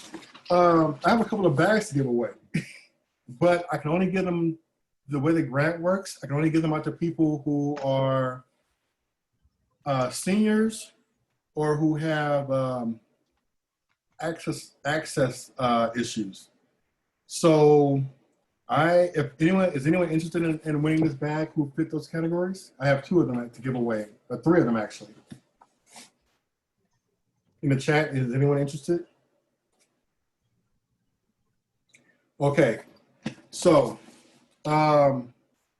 I have a couple of bags to give away, but I can only give them the way the grant works. I can only give them out to people who are seniors or who have access issues. So if anyone is interested in winning this bag who fit those categories, I have 2 of them to give away, 3 of them actually. In the chat, is anyone interested? Okay, so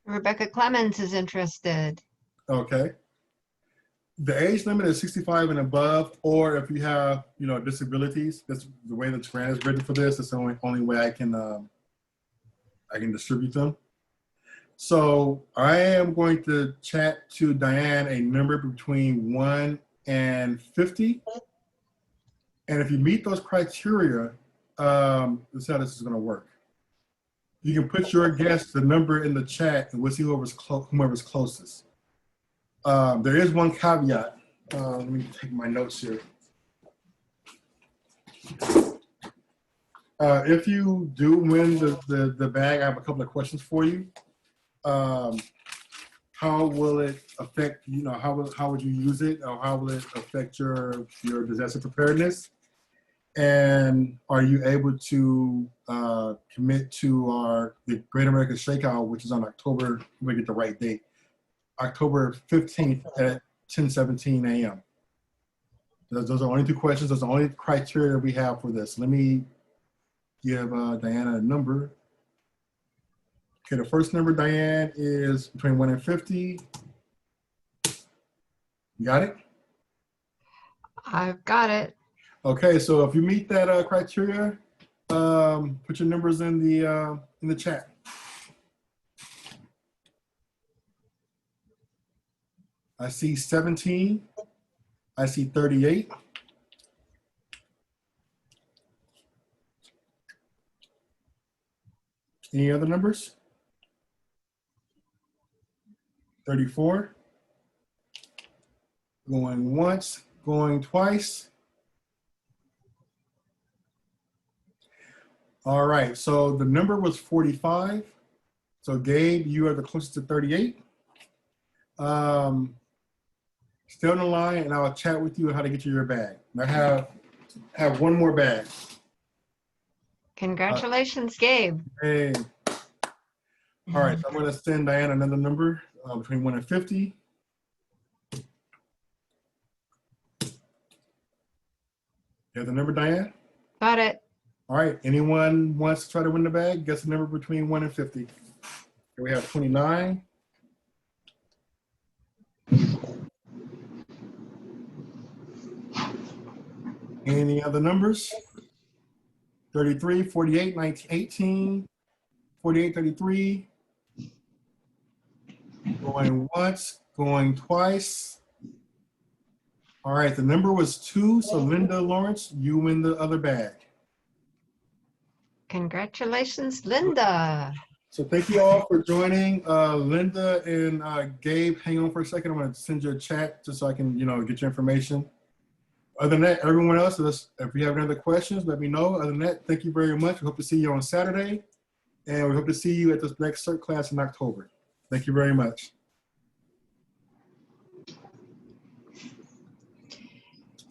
Rebecca Clemens is interested. okay. The age limit is 65 and above, or if you have, disabilities. That's the way the grant is written for this. That's the only way I can distribute them. So I am going to chat to Diane a number between 1 and 50. And if you meet those criteria, this is how this is going to work. You can put your guess, the number in the chat, and we'll see whoever's closest. There is one caveat. Let me take my notes here. If you do win the bag, I have a couple of questions for you. How will it affect, how would you use it, or how will it affect your disaster preparedness? And are you able to commit to the Great American Shakeout, which is on October, let me get the right date, October 15th at 10:17 a.m. Those are only 2 questions. Those are the only criteria we have for this. Let me give Diana a number. Okay, the first number, Diane, is between 1 and 50. You got it? I've got it. Okay, so if you meet that criteria, put your numbers in the chat. I see 17. I see 38. Any other numbers? 34. Going once, going twice. All right, so the number was 45. So Gabe, you are the closest to 38. Stay on the line and I'll chat with you on how to get you your bag. And I have one more bag. Congratulations, Gabe. Hey. All right, so I'm gonna send Diane another number between 1 and 50. You have the number, Diane? Got it. All right, anyone wants to try to win the bag? Guess the number between 1 and 50. Here we have 29. Any other numbers? 33, 48, 19, 18, 48, 33. Going once, going twice. All right, the number was 2, so Linda Lawrence, you win the other bag. Congratulations, Linda. So thank you all for joining. Linda and Gabe, hang on for a second. I'm going to send you a chat just so I can, get your information. Other than that, everyone else, if you have any other questions, let me know. Other than that, thank you very much. We hope to see you on Saturday, and we hope to see you at this next CERT class in October. Thank you very much.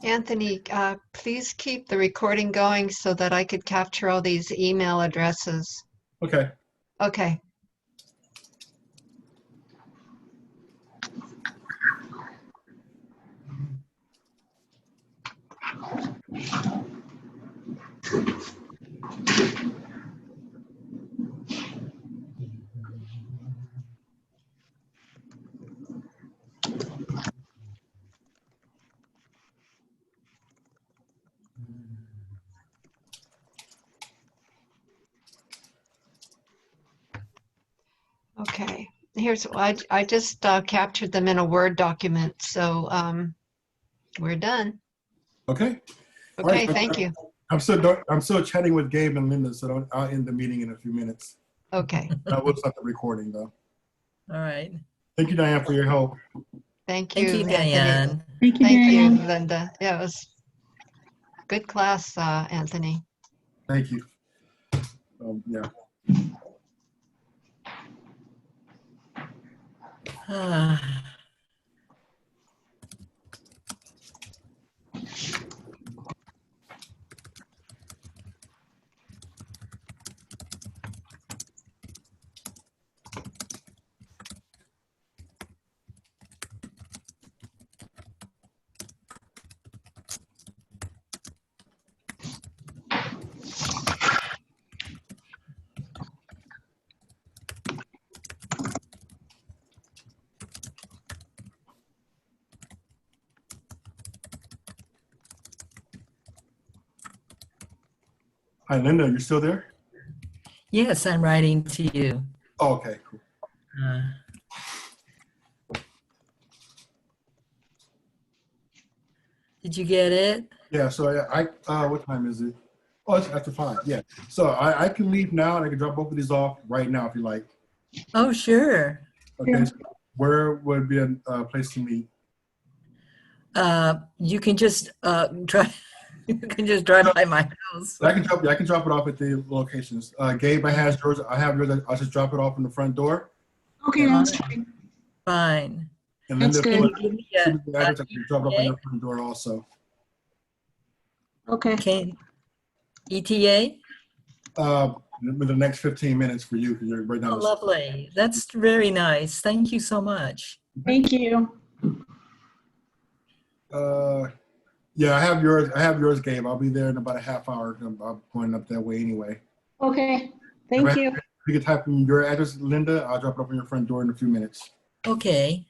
Anthony, please keep the recording going so that I could capture all these email addresses. Okay. Okay. Okay, here's, I just captured them in a Word document, so we're done. Okay. Okay, right. thank you. I'm still chatting with Gabe and Linda, so I'll end the meeting in a few minutes. Okay. I will stop the recording, though. All right. Thank you, Diane, for your help. Thank you, Thank you, Anthony. Diane. Thank you, Thank you, Diane. Linda. Yeah, it was good class, Anthony. Thank you. Yeah. Hi, Linda, you still there? Yes, I'm writing to you. Oh, okay, cool. Did you get it? Yeah, so what time is it? Oh, it's after 5, yeah. So I can leave now and I can drop both of these off right now if you like. Oh, sure. Okay, so where would be a place to meet? You can just drive. You can just drive by my house. I can drop it off at the locations. Gabe, I have yours. I'll just drop it off in the front door. Okay, that's fine. Fine. And then That's the good. I can drop it off in your front door also. Okay. ETA? With the next 15 minutes for you, because you're right now. Oh, lovely. That's very nice. Thank you so much. Thank you. Yeah, I have yours, Gabe. I'll be there in about a half hour. I'm going up that way anyway. Okay. Thank you. If you can type in your address, Linda, I'll drop it off on your front door in a few minutes. Okay.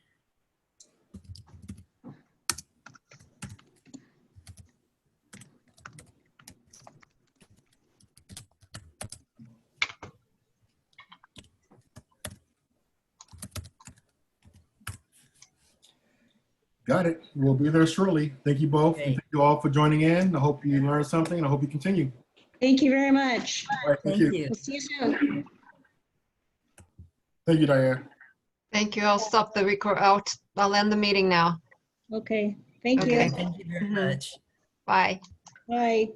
Got it. We'll be there shortly. Thank you both. And thank you all for joining in. I hope you learned something, and I hope you continue. Thank you very much. All right, thank you. We'll see you soon. Thank you, Diane. Thank you. I'll stop the record. I'll end the meeting now. Okay. Thank Okay. you. Thank you very much. Bye. Bye.